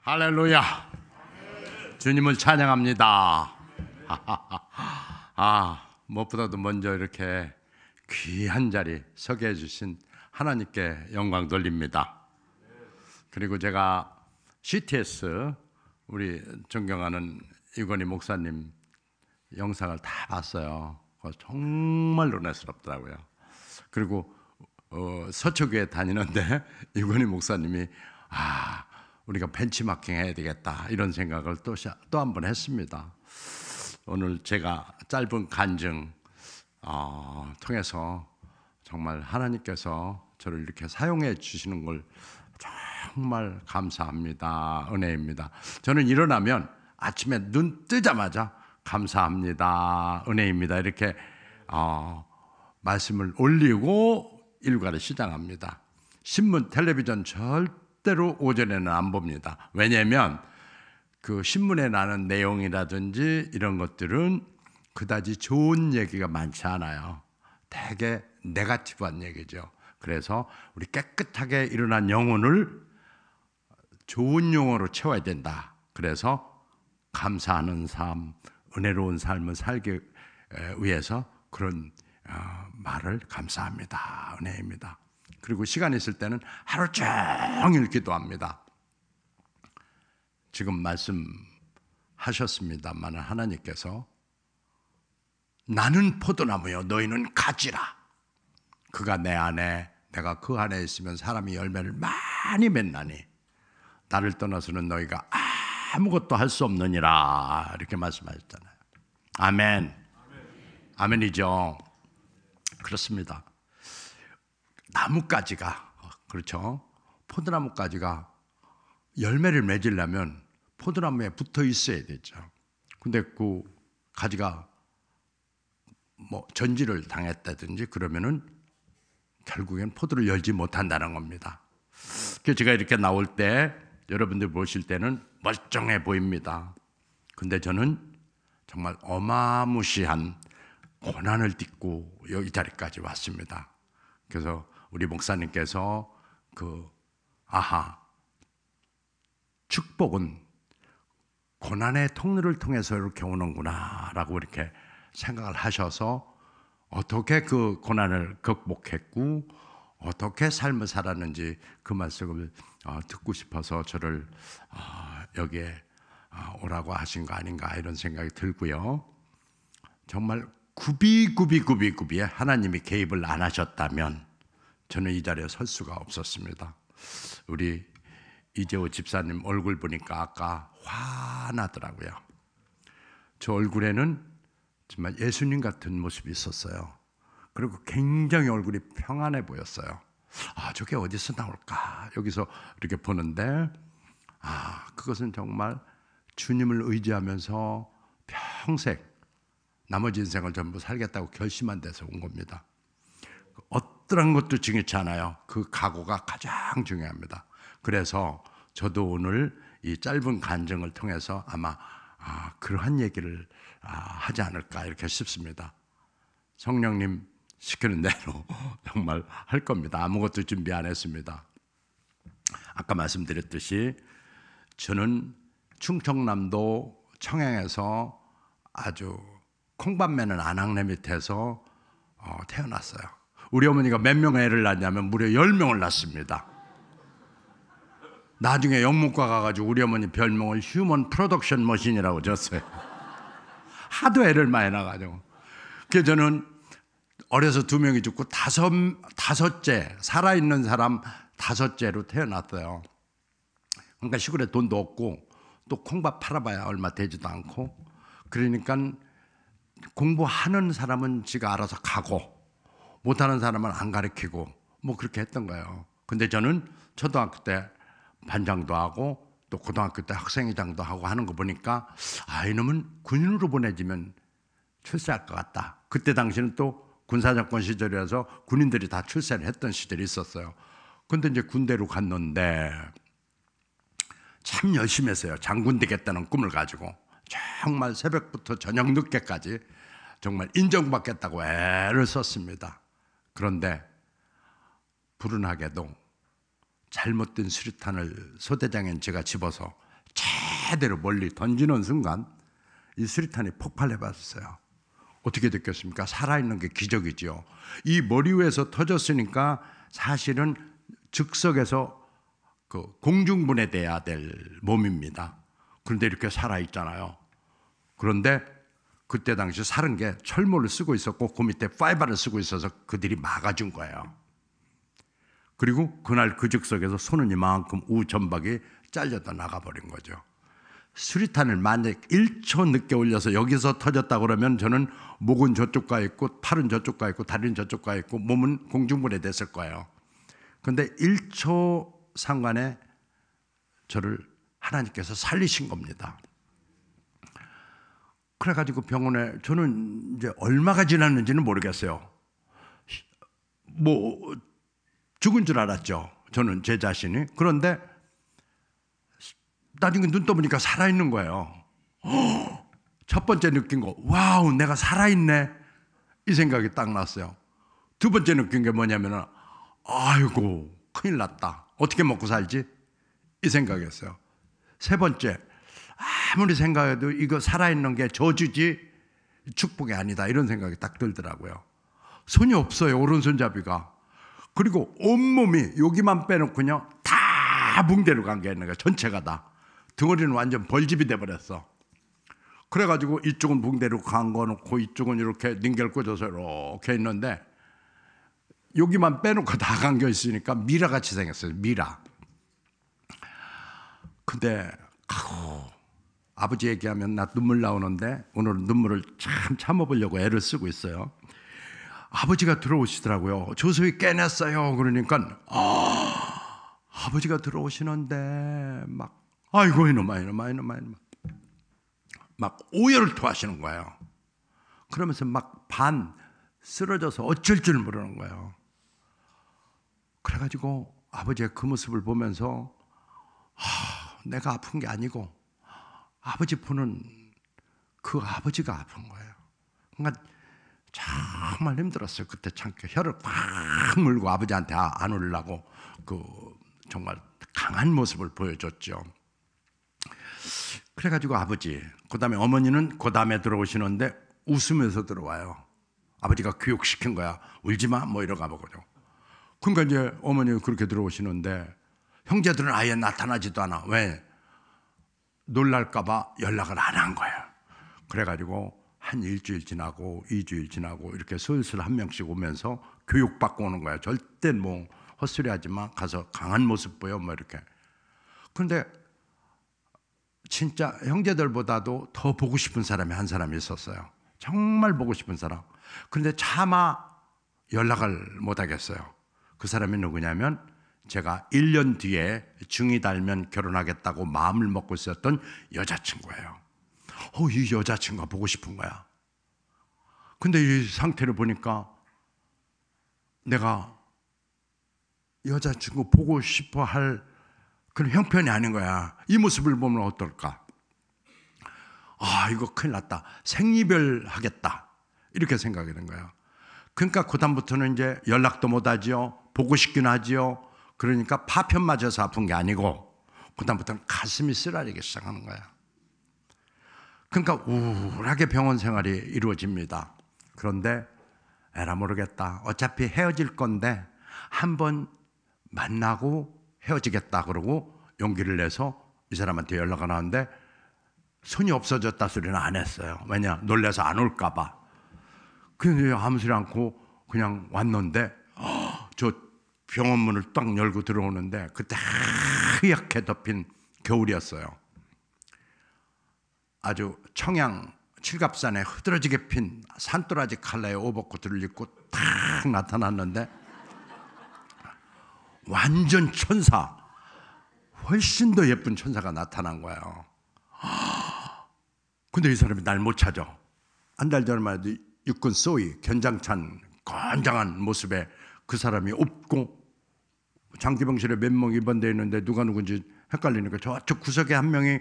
할렐루야. 주님을 찬양합니다. 무엇보다도 먼저 이렇게 귀한 자리 서게 해주신 하나님께 영광 돌립니다. 그리고 제가 CTS 우리 존경하는 이건희 목사님 영상을 다 봤어요. 정말 은혜스럽더라고요. 그리고 서초교회 다니는데 이건희 목사님이 우리가 벤치마킹 해야 되겠다 이런 생각을 또 한 번 했습니다. 오늘 제가 짧은 간증 통해서 정말 하나님께서 저를 이렇게 사용해 주시는 걸 정말 감사합니다. 은혜입니다. 저는 일어나면 아침에 눈 뜨자마자 감사합니다. 은혜입니다. 이렇게 말씀을 올리고 일과를 시작합니다. 신문, 텔레비전 절대로 오전에는 안 봅니다. 왜냐하면 그 신문에 나는 내용이라든지 이런 것들은 그다지 좋은 얘기가 많지 않아요. 되게 네거티브한 얘기죠. 그래서 우리 깨끗하게 일어난 영혼을 좋은 용어로 채워야 된다. 그래서 감사하는 삶, 은혜로운 삶을 살기 위해서 그런 말을 감사합니다. 은혜입니다. 그리고 시간 있을 때는 하루 종일 기도합니다. 지금 말씀하셨습니다만 하나님께서 나는 포도나무요 너희는 가지라. 그가 내 안에 내가 그 안에 있으면 사람이 열매를 많이 맺나니 나를 떠나서는 너희가 아무것도 할 수 없느니라. 이렇게 말씀하셨잖아요. 아멘. 아멘이죠. 그렇습니다. 나뭇가지가 그렇죠. 포도나무가지가 열매를 맺으려면 포도나무에 붙어 있어야 되죠. 근데 그 가지가 뭐 전지를 당했다든지 그러면은 결국엔 포도를 열지 못한다는 겁니다. 그래서 제가 이렇게 나올 때 여러분들 보실 때는 멀쩡해 보입니다. 근데 저는 정말 어마무시한 고난을 딛고 여기 자리까지 왔습니다. 그래서 우리 목사님께서 축복은 고난의 통로를 통해서 이렇게 오는구나 라고 이렇게 생각을 하셔서 어떻게 그 고난을 극복했고 어떻게 삶을 살았는지 그 말씀을 듣고 싶어서 저를 여기에 오라고 하신 거 아닌가 이런 생각이 들고요. 정말 구비구비에 하나님이 개입을 안 하셨다면 저는 이 자리에 설 수가 없었습니다. 우리 이재호 집사님 얼굴 보니까 아까 화나더라고요. 저 얼굴에는 정말 예수님 같은 모습이 있었어요. 그리고 굉장히 얼굴이 평안해 보였어요. 저게 어디서 나올까? 여기서 이렇게 보는데 그것은 정말 주님을 의지하면서 평생 나머지 인생을 전부 살겠다고 결심한 데서 온 겁니다. 어떠한 것도 중요치 않아요. 그 각오가 가장 중요합니다. 그래서 저도 오늘 이 짧은 간증을 통해서 아마 그러한 얘기를 하지 않을까 이렇게 싶습니다. 성령님 시키는 대로 정말 할 겁니다. 아무것도 준비 안 했습니다. 아까 말씀드렸듯이 저는 충청남도 청양에서 아주 콩밥 매는 아낙네 밑에서 태어났어요. 우리 어머니가 몇 명의 애를 낳냐면 무려 10명을 낳습니다. 나중에 영문과 가가지고 우리 어머니 별명을 휴먼 프로덕션 머신이라고 줬어요. 하도 애를 많이 낳아가지고. 그래서 저는 어려서 2명이 죽고 다섯째 살아있는 사람 5째로 태어났어요. 그러니까 시골에 돈도 없고 또 콩밥 팔아봐야 얼마 되지도 않고 그러니까 공부하는 사람은 지가 알아서 가고 못하는 사람은 안 가르치고 뭐 그렇게 했던 거예요. 근데 저는 초등학교 때 반장도 하고 또 고등학교 때 학생회장도 하고 하는 거 보니까 이놈은 군인으로 보내지면 출세할 것 같다. 그때 당시는 또 군사정권 시절이라서 군인들이 다 출세를 했던 시절이 있었어요. 근데 이제 군대로 갔는데 참 열심히 했어요. 장군 되겠다는 꿈을 가지고 정말 새벽부터 저녁 늦게까지 정말 인정받겠다고 애를 썼습니다. 그런데 불운하게도 잘못된 수류탄을 소대장인 제가 집어서 제대로 멀리 던지는 순간 이 수리탄이 폭발해 봤어요. 어떻게 느꼈습니까? 살아있는 게 기적이죠. 이 머리 위에서 터졌으니까 사실은 즉석에서 그 공중분해돼야 될 몸입니다. 그런데 이렇게 살아있잖아요. 그런데 그때 당시 살은 게 철모를 쓰고 있었고 그 밑에 파이바를 쓰고 있어서 그들이 막아준 거예요. 그리고 그날 그 즉석에서 손은 이만큼 우전박이 잘려다 나가버린 거죠. 수리탄을 만약 1초 늦게 올려서 여기서 터졌다 그러면 저는 목은 저쪽 가 있고 팔은 저쪽 가 있고 다리는 저쪽 가 있고 몸은 공중분해 됐을 거예요. 그런데 1초 상관에 저를 하나님께서 살리신 겁니다. 그래가지고 병원에 저는 이제 얼마가 지났는지는 모르겠어요. 뭐 죽은 줄 알았죠. 저는 제 자신이. 그런데 나중에 눈 떠보니까 살아있는 거예요. 첫 번째 느낀 거, 와우, 내가 살아있네. 이 생각이 딱 났어요. 두 번째 느낀 게 뭐냐면은, 아이고, 큰일 났다. 어떻게 먹고 살지? 이 생각이었어요. 세 번째, 아무리 생각해도 이거 살아있는 게 저주지 축복이 아니다. 이런 생각이 딱 들더라고요. 손이 없어요. 오른손잡이가. 그리고 온몸이 여기만 빼놓고요. 다 붕대로 간 게 있는 거예요. 전체가 다. 등어리는 완전 벌집이 돼버렸어. 그래가지고 이쪽은 붕대로 간 거 놓고 이쪽은 이렇게 닌겔 꽂아서 이렇게 있는데 여기만 빼놓고 다 감겨 있으니까 미라같이 생겼어요. 미라. 근데 아버지 얘기하면 나 눈물 나오는데 오늘은 눈물을 참 참아보려고 애를 쓰고 있어요. 아버지가 들어오시더라고요. 조소히 깨냈어요. 그러니까 아버지가 들어오시는데 막 아이고 이놈아 막 오열을 토하시는 거예요. 그러면서 막 반 쓰러져서 어쩔 줄 모르는 거예요. 그래가지고 아버지의 그 모습을 보면서 내가 아픈 게 아니고 아버지 푸는 그 아버지가 아픈 거예요. 그러니까 정말 힘들었어요. 그때 참 혀를 꽉 물고 아버지한테 안 울려고 그 정말 강한 모습을 보여줬죠. 그래가지고 아버지, 그 다음에 어머니는 그 다음에 들어오시는데 웃으면서 들어와요. 아버지가 교육시킨 거야. 울지 마, 뭐 이러가 보거든요. 그러니까 이제 어머니가 그렇게 들어오시는데 형제들은 아예 나타나지도 않아. 왜? 놀랄까봐 연락을 안 한 거예요. 그래가지고 한 일주일 지나고 2주일 지나고 이렇게 슬슬 한 명씩 오면서 교육받고 오는 거야. 절대 뭐 헛소리 하지 마. 가서 강한 모습 보여. 뭐 이렇게. 그런데 진짜 형제들보다도 더 보고 싶은 사람이 한 사람이 있었어요. 정말 보고 싶은 사람. 그런데 차마 연락을 못 하겠어요. 그 사람이 누구냐면 제가 1년 뒤에 중이 달면 결혼하겠다고 마음을 먹고 있었던 여자친구예요. 이 여자친구가 보고 싶은 거야. 근데 이 상태를 보니까 내가 여자친구 보고 싶어 할 그런 형편이 아닌 거야. 이 모습을 보면 어떨까? 이거 큰일 났다. 생이별 하겠다. 이렇게 생각이 된 거예요. 그러니까 그다음부터는 이제 연락도 못 하지요. 보고 싶긴 하지요. 그러니까 파편 맞아서 아픈 게 아니고 그다음부터는 가슴이 쓰라리기 시작하는 거야. 그러니까 우울하게 병원 생활이 이루어집니다. 그런데 에라 모르겠다. 어차피 헤어질 건데 한번 만나고 헤어지겠다 그러고 용기를 내서 이 사람한테 연락을 하는데 손이 없어졌다 소리는 안 했어요. 왜냐? 놀라서 안 올까 봐. 그래서 아무 소리 않고 그냥 왔는데 저 병원 문을 딱 열고 들어오는데 그때 하얗게 덮인 겨울이었어요. 아주 청양 칠갑산에 흐드러지게 핀 산도라지 컬러의 오버코트를 입고 딱 나타났는데 완전 천사, 훨씬 더 예쁜 천사가 나타난 거예요. 근데 이 사람이 날 못 찾아. 한 달 전만 해도 육군 소위 견장찬 건장한 모습에 그 사람이 없고 장기병실에 몇 명 입원되어 있는데 누가 누군지 헷갈리니까 저쪽 구석에 한 명이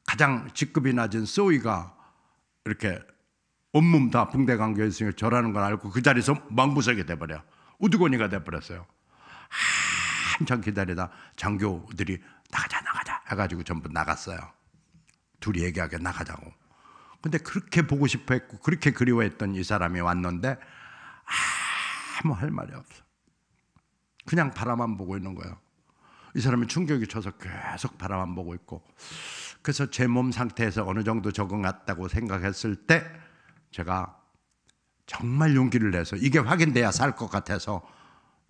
가장 직급이 낮은 소위가 이렇게 온몸 다 붕대 감겨 있으니까 저라는 걸 알고 그 자리에서 망부석이 돼버려. 우두거니가 돼버렸어요. 한참 기다리다 장교들이 나가자 해가지고 전부 나갔어요. 둘이 얘기하게 나가자고. 근데 그렇게 보고 싶어 했고 그렇게 그리워했던 이 사람이 왔는데 아무 할 말이 없어. 그냥 바라만 보고 있는 거예요. 이 사람이 충격이 쳐서 계속 바라만 보고 있고, 그래서 제 몸 상태에서 어느 정도 적응했다고 생각했을 때 제가 정말 용기를 내서, 이게 확인돼야 살 것 같아서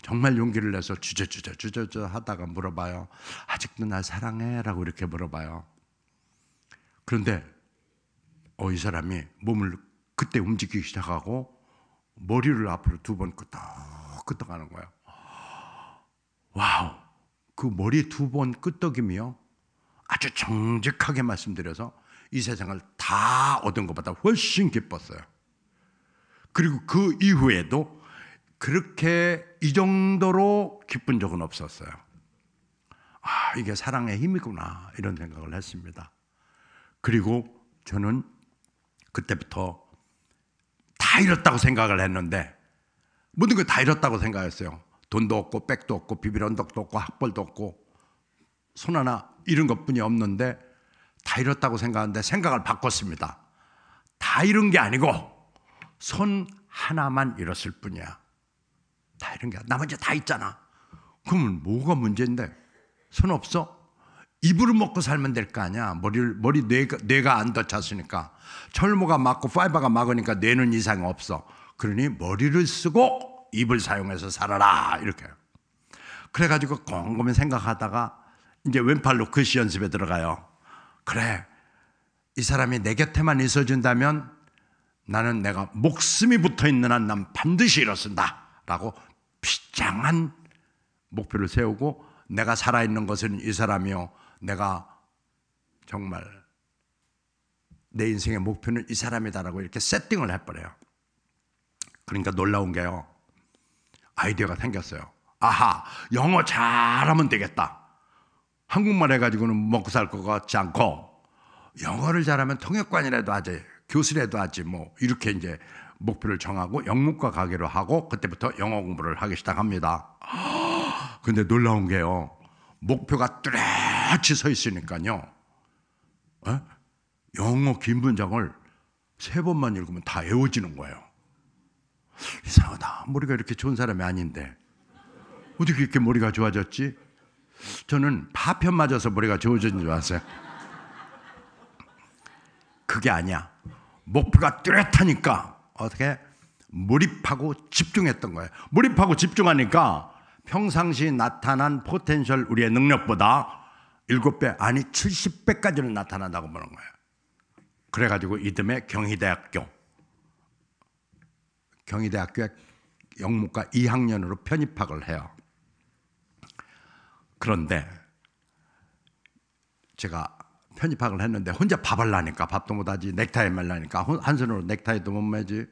정말 용기를 내서 주저주저 하다가 물어봐요. 아직도 날 사랑해? 라고 이렇게 물어봐요. 그런데 이 사람이 몸을 그때 움직이기 시작하고 머리를 앞으로 2번 끄덕끄덕 하는 거예요. 와우! 그 머리 2번 끄덕임이요, 아주 정직하게 말씀드려서 이 세상을 다 얻은 것보다 훨씬 기뻤어요. 그리고 그 이후에도 그렇게 이 정도로 기쁜 적은 없었어요. 이게 사랑의 힘이구나, 이런 생각을 했습니다. 그리고 저는 그때부터 다 잃었다고 생각을 했는데, 모든 걸 다 잃었다고 생각했어요. 돈도 없고 백도 없고 비빌 언덕도 없고 학벌도 없고 손 하나 잃은 것뿐이 없는데 다 잃었다고 생각하는데 생각을 바꿨습니다. 다 잃은 게 아니고 손 하나만 잃었을 뿐이야. 다 잃은 게 아니라 나머지 다 있잖아. 그러면 뭐가 문제인데? 손 없어? 입으로 먹고 살면 될 거 아니야. 뇌가 안 덧찼으니까. 철모가 막고 파이버가 막으니까 뇌는 이상이 없어. 그러니 머리를 쓰고 입을 사용해서 살아라, 이렇게. 그래가지고 곰곰이 생각하다가 이제 왼팔로 글씨 연습에 들어가요. 그래, 이 사람이 내 곁에만 있어준다면 나는 내가 목숨이 붙어있는 한 난 반드시 일어선다 라고 비장한 목표를 세우고, 내가 살아있는 것은 이 사람이요, 내가 정말 내 인생의 목표는 이 사람이다라고 이렇게 세팅을 해버려요. 그러니까 놀라운 게요, 아이디어가 생겼어요. 아하, 영어 잘하면 되겠다. 한국말 해가지고는 먹고 살 것 같지 않고 영어를 잘하면 통역관이라도 하지, 교수라도 하지, 뭐 이렇게 이제 목표를 정하고 영문과 가기로 하고 그때부터 영어 공부를 하기 시작합니다. 근데 놀라운 게요, 목표가 뚜렷이 서 있으니까요, 영어 긴 문장을 3번만 읽으면 다 외워지는 거예요. 이상하다, 머리가 이렇게 좋은 사람이 아닌데 어떻게 이렇게 머리가 좋아졌지? 저는 파편 맞아서 머리가 좋아진 줄 알았어요. 그게 아니야. 목표가 뚜렷하니까 어떻게 몰입하고 집중했던 거예요. 몰입하고 집중하니까 평상시 나타난 포텐셜, 우리의 능력보다 7배 아니 70배까지는 나타난다고 보는 거예요. 그래가지고 이듬해 경희대학교에 영문과 2학년으로 편입학을 해요. 그런데 제가 편입학을 했는데 혼자 밥을 나니까, 밥도 못하지, 넥타이 말라니까 한 손으로 넥타이도 못 매지,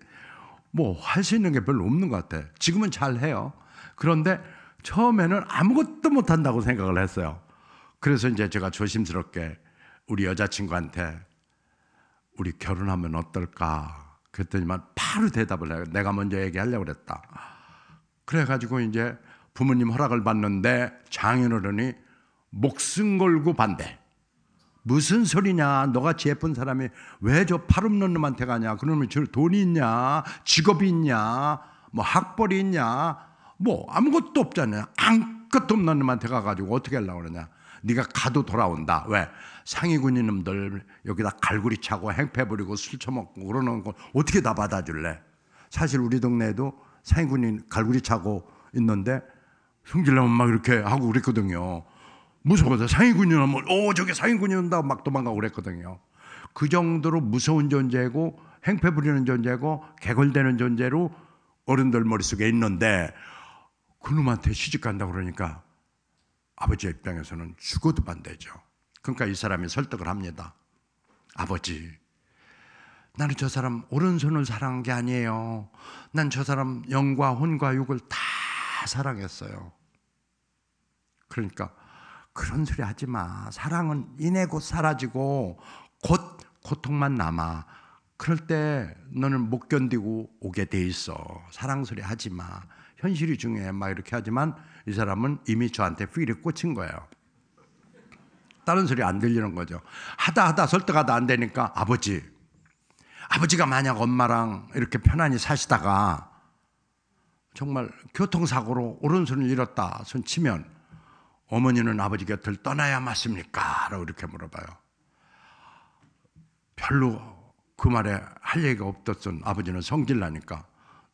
뭐 할 수 있는 게 별로 없는 것 같아. 지금은 잘해요. 그런데 처음에는 아무것도 못한다고 생각을 했어요. 그래서 이제 제가 조심스럽게 우리 여자친구한테 우리 결혼하면 어떨까 그랬더니만 바로 대답을 해요. 내가 먼저 얘기하려고 그랬다. 그래가지고 이제 부모님 허락을 받는데 장인어른이 목숨 걸고 반대. 무슨 소리냐, 너같이 예쁜 사람이 왜 저 팔 없는 놈한테 가냐, 그러면 저 돈이 있냐, 직업이 있냐, 뭐 학벌이 있냐, 뭐 아무것도 없잖아요. 아무것도 없는 놈한테 가가지고 어떻게 하려고 그러냐, 네가 가도 돌아온다. 왜? 상위군인 놈들 여기다 갈구리 차고 행패 부리고 술 처먹고 그러는 거 어떻게 다 받아줄래? 사실 우리 동네에도 상위군인 갈구리 차고 있는데 성질나면 막 이렇게 하고 그랬거든요. 무서워서 상위군인 오면 저기 상위군인 온다고 막 도망가고 그랬거든요. 그 정도로 무서운 존재고 행패 부리는 존재고 개걸대는 존재로 어른들 머릿속에 있는데, 그놈한테 시집간다고 그러니까 아버지 입장에서는 죽어도 반대죠. 그러니까 이 사람이 설득을 합니다. 아버지, 나는 저 사람 오른손을 사랑한 게 아니에요. 난 저 사람 영과 혼과 육을 다 사랑했어요. 그러니까 그런 소리 하지 마. 사랑은 이내 곧 사라지고 곧 고통만 남아. 그럴 때 너는 못 견디고 오게 돼 있어. 사랑 소리 하지 마. 현실이 중요해. 막 이렇게 하지만 이 사람은 이미 저한테 필이 꽂힌 거예요. 다른 소리 안 들리는 거죠. 하다 설득하다 안 되니까 아버지가 만약 엄마랑 이렇게 편안히 사시다가 정말 교통사고로 오른손을 잃었다 손 치면 어머니는 아버지 곁을 떠나야 맞습니까? 라고 이렇게 물어봐요. 별로 그 말에 할 얘기가 없었던 아버지는 성질 나니까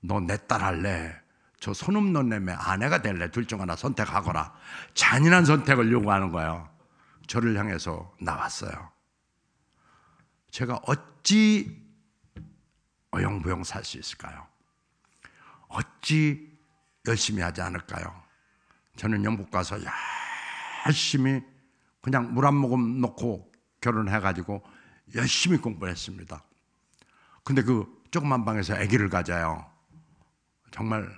너 내 딸 할래? 저 손없는 애매 아내가 될래? 둘 중 하나 선택하거라. 잔인한 선택을 요구하는 거예요. 저를 향해서 나왔어요. 제가 어찌 어영부영 살 수 있을까요? 어찌 열심히 하지 않을까요? 저는 영국 가서 열심히 그냥 물 한 모금 놓고 결혼해가지고 열심히 공부를 했습니다. 근데 그 조그만 방에서 아기를 가져요. 정말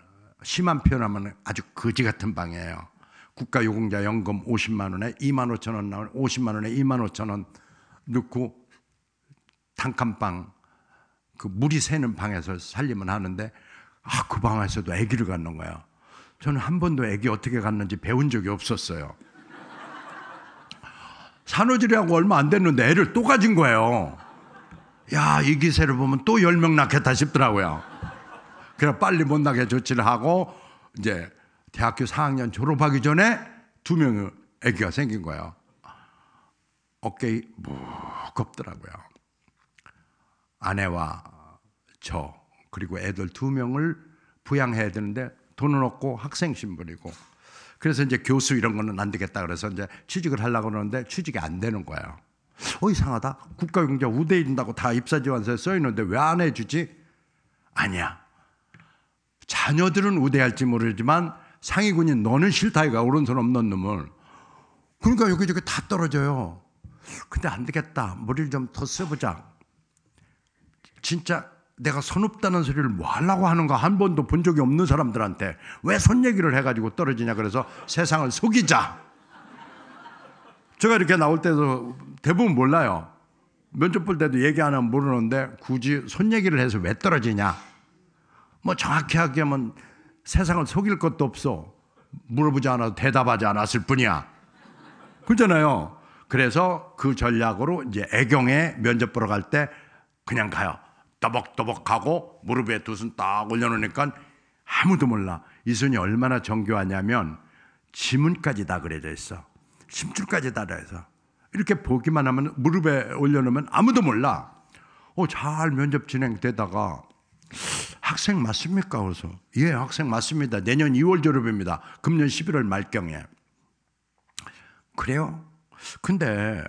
심한 표현하면 아주 거지 같은 방이에요. 국가유공자 연금 50만 원에 2만 5천 원 나오는 50만 원에 2만 5천 원 넣고 단칸방 그 물이 새는 방에서 살림을 하는데 그 방에서도 아기를 갖는 거예요. 저는 한 번도 아기 어떻게 갖는지 배운 적이 없었어요. 산후조리하고 얼마 안 됐는데 애를 또 가진 거예요. 야, 이 기세를 보면 또 10명 낳겠다 싶더라고요. 그래서 빨리 못 나게 조치를 하고 이제 대학교 4학년 졸업하기 전에 2명의 아기가 생긴 거예요. 어깨에 무겁더라고요. 아내와 저 그리고 애들 2명을 부양해야 되는데 돈은 없고 학생 신분이고 그래서 이제 교수 이런 거는 안 되겠다 그래서 이제 취직을 하려고 그러는데 취직이 안 되는 거예요. 이상하다. 국가유공자 우대해 준다고 다 입사지원서에 써 있는데 왜 안 해주지? 아니야. 자녀들은 우대할지 모르지만 상위군인 너는 싫다 이가 오른손 없는 놈을. 그러니까 여기저기 다 떨어져요. 근데 안 되겠다. 머리를 좀 더 써보자. 진짜 내가 손 없다는 소리를 뭐 하려고 하는가 한 번도 본 적이 없는 사람들한테 왜 손 얘기를 해가지고 떨어지냐 그래서 세상을 속이자. 제가 이렇게 나올 때도 대부분 몰라요. 면접 볼 때도 얘기 안 하면 모르는데 굳이 손 얘기를 해서 왜 떨어지냐. 뭐 정확히 하면 세상을 속일 것도 없어. 물어보지 않아도 대답하지 않았을 뿐이야. 그렇잖아요. 그래서 그 전략으로 이제 애경에 면접 보러 갈 때 그냥 가요. 떠벅떠벅하고 무릎에 2손 딱 올려놓으니까 아무도 몰라. 이 손이 얼마나 정교하냐면 지문까지 다 그려져 있어. 심줄까지 다 그려서 이렇게 보기만 하면 무릎에 올려놓으면 아무도 몰라. 잘 면접 진행되다가 학생 맞습니까? 그래서 예, 학생 맞습니다. 내년 2월 졸업입니다. 금년 11월 말경에. 그래요? 근데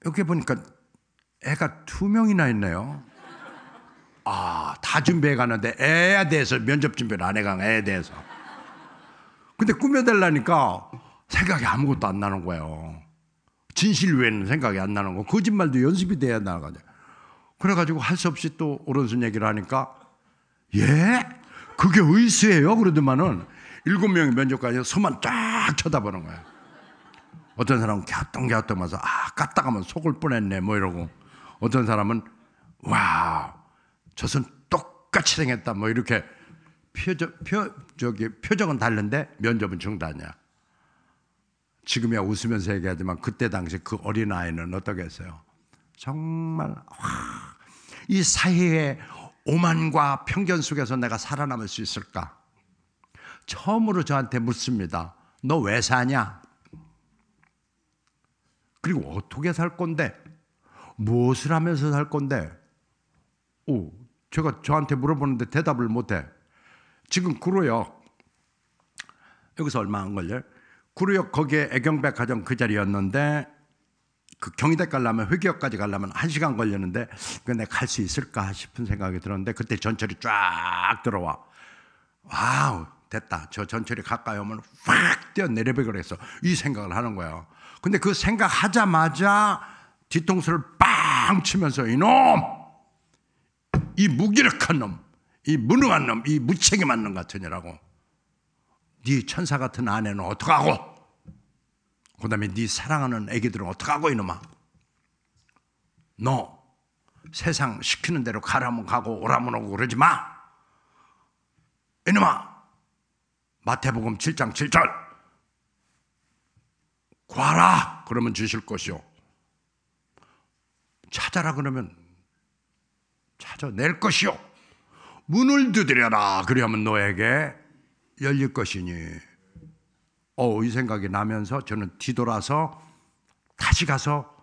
여기 보니까 애가 2명이나 있네요. 다 준비해 가는데 애에 대해서 면접 준비를 안 해간 애에 대해서. 근데 꾸며달라니까 생각이 아무것도 안 나는 거예요. 진실 외에는 생각이 안 나는 거. 거짓말도 연습이 돼야 나가죠. 그래가지고 할 수 없이 또 오른손 얘기를 하니까 예? 그게 의수예요? 그러더만은 7명이 면접관이 손만 쫙 쳐다보는 거예요. 어떤 사람은 갸우뚱갸우뚱하면서 까딱하면 속을 뻔했네 뭐 이러고 어떤 사람은 와우 저 손 똑같이 생겼다 뭐 이렇게 표정은 다른데 면접은 중단이야. 지금이야 웃으면서 얘기하지만 그때 당시 그 어린아이는 어떻게 했어요? 정말 이 사회의 오만과 편견 속에서 내가 살아남을 수 있을까? 처음으로 저한테 묻습니다. 너 왜 사냐? 그리고 어떻게 살 건데? 무엇을 하면서 살 건데? 제가 저한테 물어보는데 대답을 못해. 지금 구로역 여기서 얼마 안 걸려요? 구로역 거기에 애경백화점 그 자리였는데 그 경희대 가려면 회계역까지 가려면 1시간 걸렸는데 내가 갈 수 있을까 싶은 생각이 들었는데 그때 전철이 쫙 들어와. 와우 됐다. 저 전철이 가까이 오면 확 뛰어내려보기로 했어. 이 생각을 하는 거예요. 근데 그 생각하자마자 뒤통수를 빵 치면서 이놈! 이 무기력한 놈! 이 무능한 놈! 이 무책임한 놈 같은 이라고. 네 천사 같은 아내는 어떡하고? 그 다음에 네 사랑하는 애기들은 어떡하고 이놈아? 너 세상 시키는 대로 가라면 가고 오라면 오고 그러지 마. 이놈아 마태복음 7장 7절 구하라 그러면 주실 것이요, 찾아라 그러면 찾아낼 것이요, 문을 두드려라 그리하면 너에게 열릴 것이니. 이 생각이 나면서 저는 뒤돌아서 다시 가서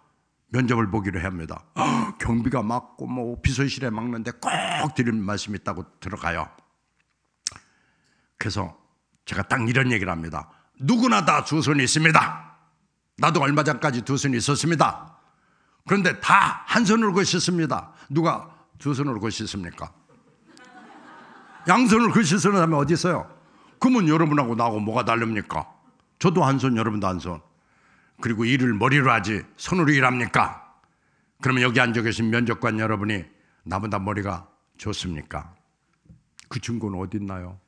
면접을 보기로 합니다. 경비가 막고 뭐 비서실에 막는데 꼭 드리는 말씀이 있다고 들어가요. 그래서 제가 딱 이런 얘기를 합니다. 누구나 다 두 손이 있습니다. 나도 얼마 전까지 두 손이 있었습니다. 그런데 다 한 손으로 긋습니다. 누가 두 손으로 긋습니까? 양손으로 긋을 사람이 어디 있어요? 그러면 여러분하고 나하고 뭐가 다릅니까? 저도 한 손, 여러분도 한 손. 그리고 일을 머리로 하지 손으로 일합니까? 그러면 여기 앉아 계신 면접관 여러분이 나보다 머리가 좋습니까? 그 증거는 어디 있나요?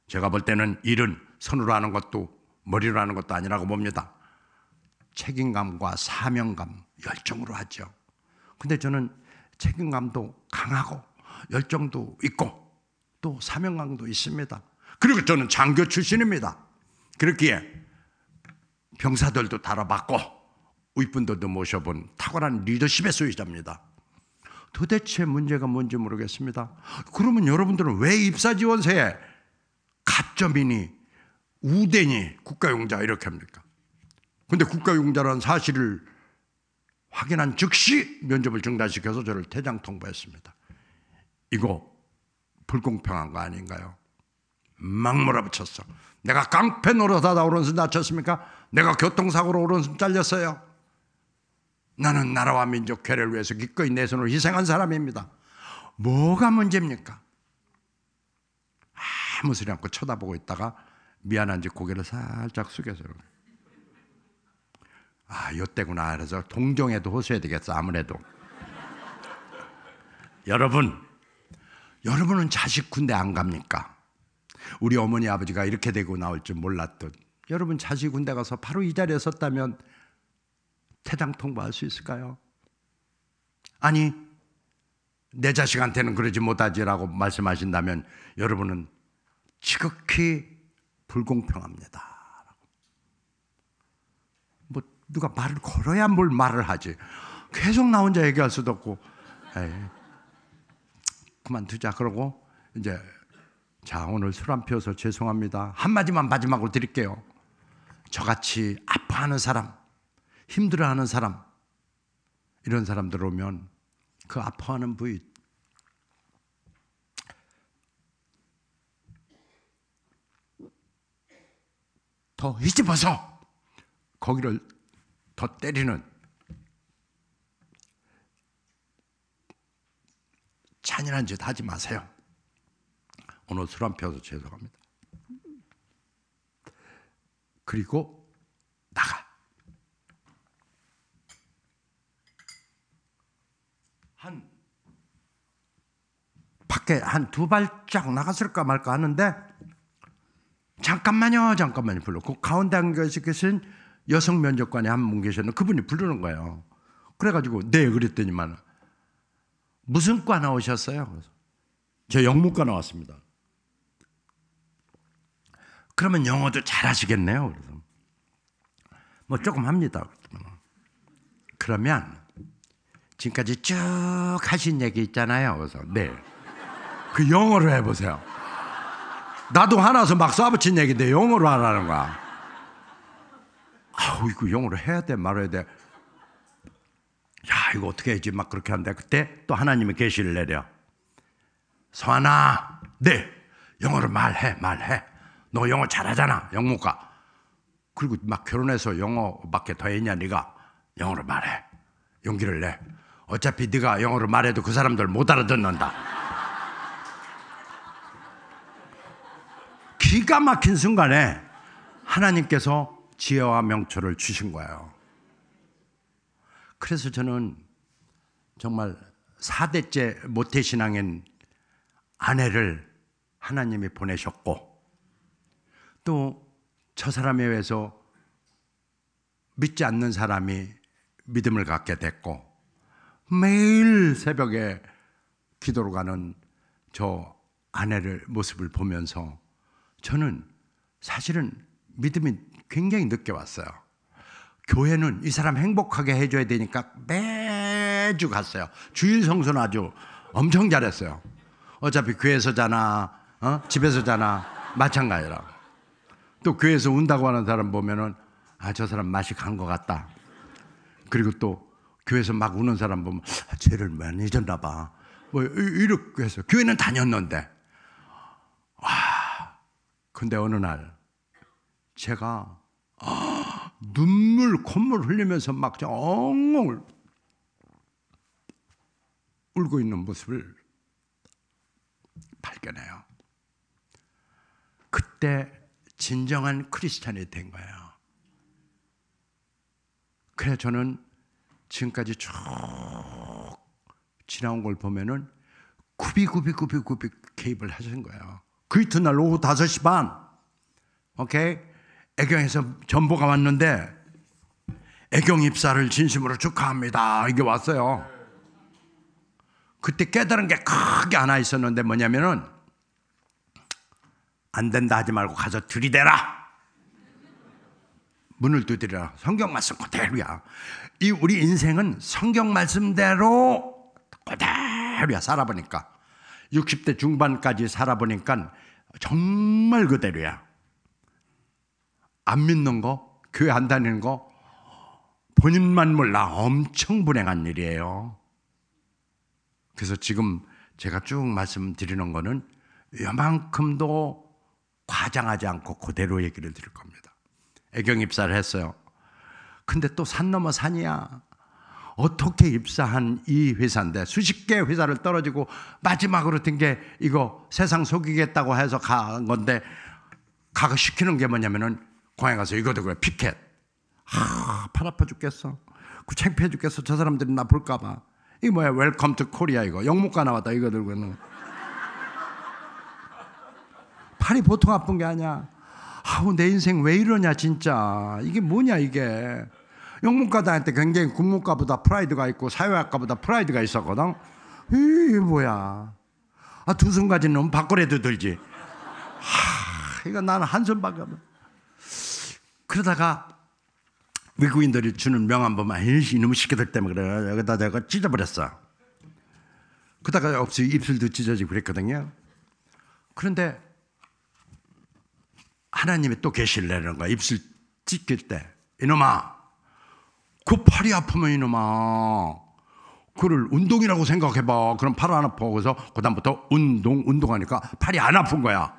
제가 볼 때는 일은 손으로 하는 것도 머리로 하는 것도 아니라고 봅니다. 책임감과 사명감, 열정으로 하죠. 근데 저는 책임감도 강하고 열정도 있고 또 사명감도 있습니다. 그리고 저는 장교 출신입니다. 그렇기에 병사들도 다뤄봤고 윗분들도 모셔본 탁월한 리더십의 소유자입니다. 도대체 문제가 뭔지 모르겠습니다. 그러면 여러분들은 왜 입사지원서에 가점이니 우대니 국가용자 이렇게 합니까? 근데 국가용자라는 사실을 확인한 즉시 면접을 중단시켜서 저를 퇴장 통보했습니다. 이거 불공평한 거 아닌가요? 막 몰아붙였어. 내가 깡패 노릇하다 오른손 다쳤습니까? 내가 교통사고로 오른손 잘렸어요. 나는 나라와 민족 쾌를 위해서 기꺼이 내 손을 희생한 사람입니다. 뭐가 문제입니까? 아무 소리 않고 쳐다보고 있다가 미안한지 고개를 살짝 숙여서 요때구나. 그래서 동정에도 호소해야 되겠어. 아무래도 여러분은 자식 군대 안 갑니까? 우리 어머니 아버지가 이렇게 되고 나올 줄 몰랐던 여러분 자식 군대 가서 바로 이 자리에 섰다면 퇴장 통보할 수 있을까요? 아니 내 자식한테는 그러지 못하지라고 말씀하신다면 여러분은 지극히 불공평합니다. 뭐 누가 말을 걸어야 뭘 말을 하지. 계속 나 혼자 얘기할 수도 없고 그만두자 그러고 이제 자 오늘 술 안 피워서 죄송합니다. 한마디만 마지막으로 드릴게요. 저같이 아파하는 사람, 힘들어하는 사람 이런 사람들 오면 그 아파하는 부위 더 휘집어서 거기를 더 때리는 잔인한 짓 하지 마세요. 오늘 술 안 피워서 죄송합니다. 그리고 나가. 밖에 한 두 발짝 나갔을까 말까 하는데 잠깐만요 불러. 그 가운데 앉아 계신 여성 면접관이 한 분 계셨는데 그분이 부르는 거예요. 그래가지고 네 그랬더니만 무슨 과 나오셨어요? 그래서 저 영문과 나왔습니다. 그러면 영어도 잘하시겠네요. 그래서 뭐 조금 합니다. 그러면 지금까지 쭉 하신 얘기 있잖아요. 그래서 네, 그 영어로 해보세요. 나도 화나서 막 쏴붙인 얘기인데 영어로 하라는 거야. 이거 영어로 해야 돼 말아야 돼. 야 이거 어떻게 해야지 막 그렇게 하는데 그때 또 하나님이 계시를 내려. 서하나, 네 영어로 말해. 너 영어 잘하잖아 영문과. 그리고 막 결혼해서 영어밖에 더 했냐 네가. 영어로 말해. 용기를 내. 어차피 네가 영어로 말해도 그 사람들 못 알아듣는다. 기가 막힌 순간에 하나님께서 지혜와 명초를 주신 거예요. 그래서 저는 정말 4대째 모태신앙인 아내를 하나님이 보내셨고 또 저 사람에 의해서 믿지 않는 사람이 믿음을 갖게 됐고 매일 새벽에 기도로 가는 저 아내를 모습을 보면서 저는 사실은 믿음이 굉장히 늦게 왔어요. 교회는 이 사람 행복하게 해줘야 되니까 매주 갔어요. 주일 성수는 아주 엄청 잘했어요. 어차피 교회에서 자나 집에서 자나 마찬가지라. 또 교회에서 운다고 하는 사람 보면은 저 사람 맛이 간 것 같다. 그리고 또 교회에서 막 우는 사람 보면 죄를 많이 졌나 봐. 뭐 이렇게 해서 교회는 다녔는데 근데 어느 날 제가 눈물 콧물 흘리면서 막 엉엉 울고 있는 모습을 발견해요. 그때 진정한 크리스찬이 된 거예요. 그래서 저는 지금까지 쭉 지나온 걸 보면은 굽이 개입을 하신 거예요. 그 이튿날 오후 5시 반, 오케이? 애경에서 전보가 왔는데 애경 입사를 진심으로 축하합니다. 이게 왔어요. 그때 깨달은 게 크게 하나 있었는데 뭐냐면은 안 된다 하지 말고 가서 들이대라. 문을 두드려라. 성경 말씀 그대로야. 이 우리 인생은 성경 말씀대로 그대로야. 살아보니까 60대 중반까지 살아보니까 정말 그대로야. 안 믿는 거, 교회 안 다니는 거 본인만 몰라 엄청 불행한 일이에요. 그래서 지금 제가 쭉 말씀드리는 거는 이만큼도 과장하지 않고 그대로 얘기를 드릴 겁니다. 애경 입사를 했어요. 근데 또 산 넘어 산이야. 어떻게 입사한 이 회사인데 수십 개 회사를 떨어지고 마지막으로 든 게 이거 세상 속이겠다고 해서 간 건데 가서 시키는 게 뭐냐면은 공항에 가서 이거 들고 피켓. 팔 아파 죽겠어. 그 창피해 죽겠어. 저 사람들이 나 볼까 봐. 이게 뭐야? 웰컴 투 코리아 이거. 영문과 나왔다 이거 들고는. 팔이 보통 아픈 게 아니야. 내 인생 왜 이러냐 진짜. 이게 뭐냐 이게. 영문과 다닐 때 굉장히 국문과보다 프라이드가 있고 사회학과보다 프라이드가 있었거든. 이게 뭐야. 두 손까지는 너무 밖으로도 들지. 이거 나는 한손밖에 없어. 그러다가 외국인들이 주는 명함 보면 이놈의 새끼들 때문에 그래. 여기다 내가 찢어버렸어. 그러다가 없이 입술도 찢어지고 그랬거든요. 그런데 하나님이 또 계시려는 거야. 입술 찢길 때. 이놈아, 그 팔이 아프면 이놈아, 그걸 운동이라고 생각해봐. 그럼 팔 안 아파. 그래서 그다음부터 운동하니까 팔이 안 아픈 거야.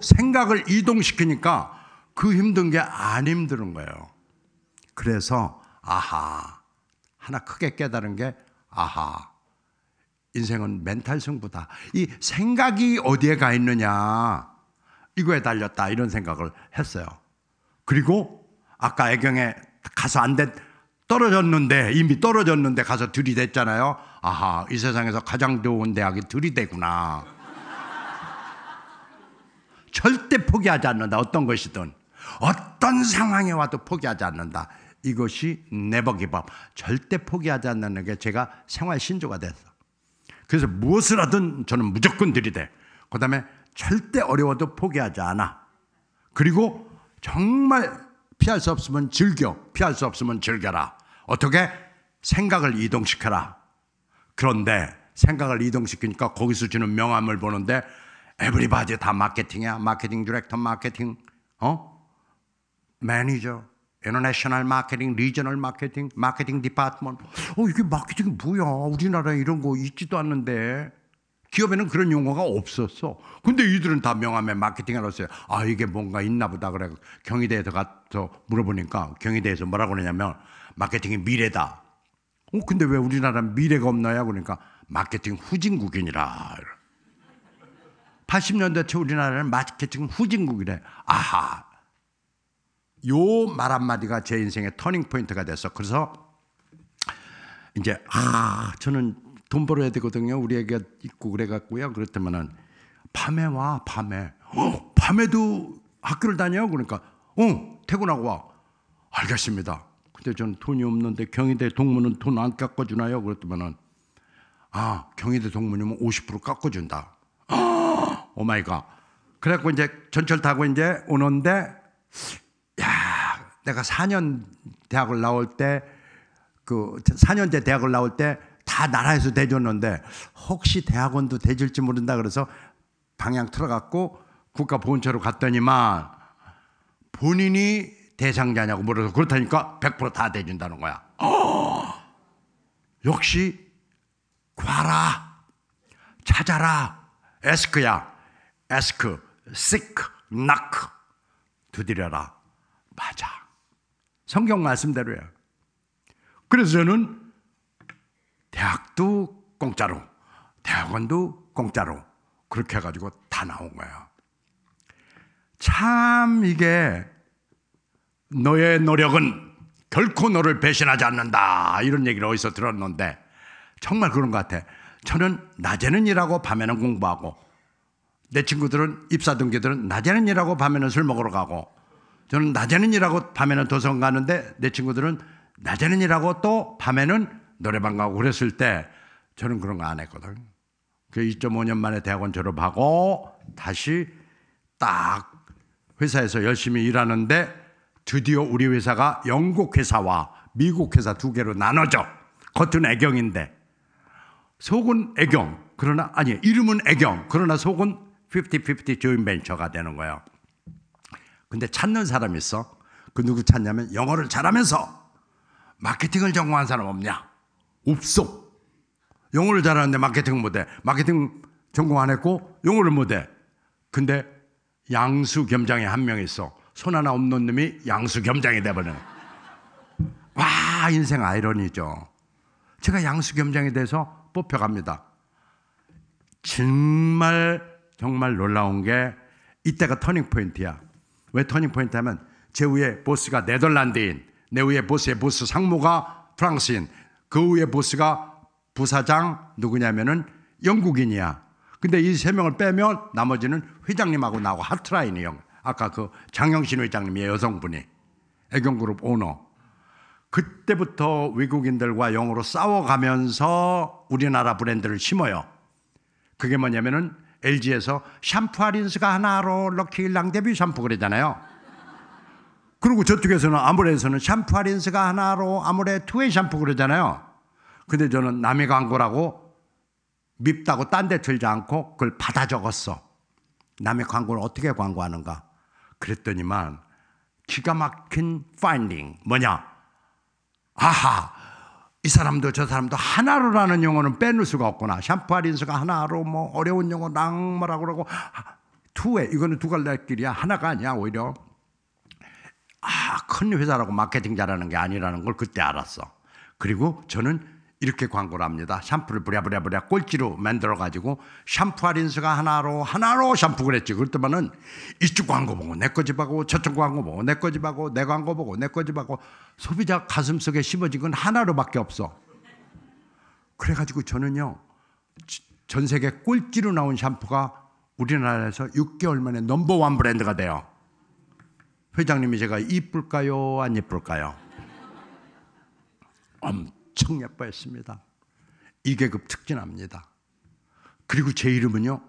생각을 이동시키니까 그 힘든 게 안 힘든 거예요. 그래서 하나 크게 깨달은 게 인생은 멘탈 승부다. 이 생각이 어디에 가 있느냐 이거에 달렸다 이런 생각을 했어요. 그리고 아까 애경에 가서 안 돼 떨어졌는데 이미 떨어졌는데 가서 들이댔잖아요. 이 세상에서 가장 좋은 대학이 들이대구나. 절대 포기하지 않는다. 어떤 것이든 어떤 상황에 와도 포기하지 않는다. 이것이 네버 기브업. 절대 포기하지 않는 게 제가 생활 신조가 됐어. 그래서 무엇을 하든 저는 무조건 들이대. 그 다음에 절대 어려워도 포기하지 않아. 그리고 정말 피할 수 없으면 즐겨. 피할 수 없으면 즐겨라. 어떻게? 생각을 이동시켜라. 그런데 생각을 이동시키니까 거기서 주는 명함을 보는데 에브리바디 다 마케팅이야. 마케팅 디렉터, 마케팅 매니저, 인터내셔널 마케팅, 리저널 마케팅, 마케팅 디파트먼트. 이게 마케팅이 뭐야? 우리나라에 이런 거 있지도 않는데. 기업에는 그런 용어가 없었어. 근데 이들은 다 명함에 마케팅을 했어요. 이게 뭔가 있나 보다. 그래 경희대에서 가서 물어보니까 경희대에서 뭐라고 그러냐면 마케팅이 미래다. 근데 왜 우리나라는 미래가 없나요? 그러니까 마케팅 후진국이니라. 80년대 초 우리나라는 마케팅 후진국이래. 요 말 한마디가 제 인생의 터닝 포인트가 됐어. 그래서 이제 저는 돈 벌어야 되거든요. 우리 애가 있고 그래갖고요. 그렇다면은 밤에 와. 밤에도 학교를 다녀? 그러니까 퇴근하고 와. 알겠습니다. 근데 저는 돈이 없는데 경희대 동문은 돈 안 깎아주나요? 그랬더만은 경희대 동문이면 50% 깎아준다. 오마이갓. 그래갖고 이제 전철 타고 이제 오는데 내가 4년 대학을 나올 때, 4년제 대학을 나올 때 다 나라에서 대줬는데 혹시 대학원도 대줄지 모른다 그래서 방향 틀어갖고 국가보훈처로 갔더니만 본인이 대상자냐고 물어서 그렇다니까 100% 다 대준다는 거야. 역시 구하라, 찾아라, 에스크야. 에스크, 시크, 나크, 두드려라. 맞아. 성경 말씀대로야. 그래서 저는 대학도 공짜로, 대학원도 공짜로 그렇게 해가지고 다 나온 거예요. 참 이게 너의 노력은 결코 너를 배신하지 않는다 이런 얘기를 어디서 들었는데 정말 그런 것 같아. 저는 낮에는 일하고 밤에는 공부하고, 내 친구들은 입사 동기들은 낮에는 일하고 밤에는 술 먹으러 가고, 저는 낮에는 일하고 밤에는 도서관 가는데 내 친구들은 낮에는 일하고 또 밤에는 노래방 가고 그랬을 때 저는 그런 거 안 했거든. 그 2.5년 만에 대학원 졸업하고 다시 딱 회사에서 열심히 일하는데 드디어 우리 회사가 영국 회사와 미국 회사 두 개로 나눠져. 겉은 애경인데 속은 애경, 그러나 아니 이름은 애경, 그러나 속은 50-50 조인벤처가 되는 거예요. 근데 찾는 사람이 있어. 그 누구 찾냐면 영어를 잘하면서 마케팅을 전공한 사람 없냐? 없어. 영어를 잘하는데 마케팅 못해. 마케팅 전공 안 했고 영어를 못해. 근데 양수겸장에 한 명 있어. 손 하나 없는 놈이 양수겸장이 돼버리는. 와, 인생 아이러니죠. 제가 양수겸장에 대해서 뽑혀갑니다. 정말 놀라운 게 이때가 터닝포인트야. 왜 터닝포인트 하면 제 위에 보스가 네덜란드인, 내 위에 보스의 보스 상무가 프랑스인, 그 위에 보스가 부사장 누구냐면은 영국인이야. 근데 이 세 명을 빼면 나머지는 회장님하고 나하고 하트라인이요. 아까 그 장영신 회장님이 여성분이 애경그룹 오너. 그때부터 외국인들과 영어로 싸워가면서 우리나라 브랜드를 심어요. 그게 뭐냐면은 LG에서 샴푸 아린스가 하나로 럭키일랑 데뷔 샴푸 그러잖아요. 그리고 저쪽에서는 아모레에서는 샴푸 아린스가 하나로 아모레 투웨이 샴푸 그러잖아요. 근데 저는 남의 광고라고 밉다고 딴 데 들지 않고 그걸 받아 적었어. 남의 광고를 어떻게 광고하는가. 그랬더니만 기가 막힌 파인딩 뭐냐. 아하, 이 사람도 저 사람도 하나로라는 용어는 빼놓을 수가 없구나. 샴푸 아린스가 하나로 뭐 어려운 용어 낭뭐라고 그러고 투웨이 이거는 두 갈래길이야. 하나가 아니야 오히려. 큰 회사라고 마케팅 잘하는 게 아니라는 걸 그때 알았어. 그리고 저는 이렇게 광고를 합니다. 샴푸를 부랴부랴 꼴찌로 만들어가지고 샴푸 아린스가 하나로 샴푸 그랬지. 그랬더만은 이쪽 광고 보고 내 거 집하고 저쪽 광고 보고 내 거 집하고 내 광고 보고 내 거 집하고 소비자 가슴속에 심어진 건 하나로밖에 없어. 그래가지고 저는요 전 세계 꼴찌로 나온 샴푸가 우리나라에서 6개월 만에 넘버원 브랜드가 돼요. 회장님이 제가 이쁠까요 안 이쁠까요? 엄청 예뻐했습니다. 2계급 특진합니다. 그리고 제 이름은요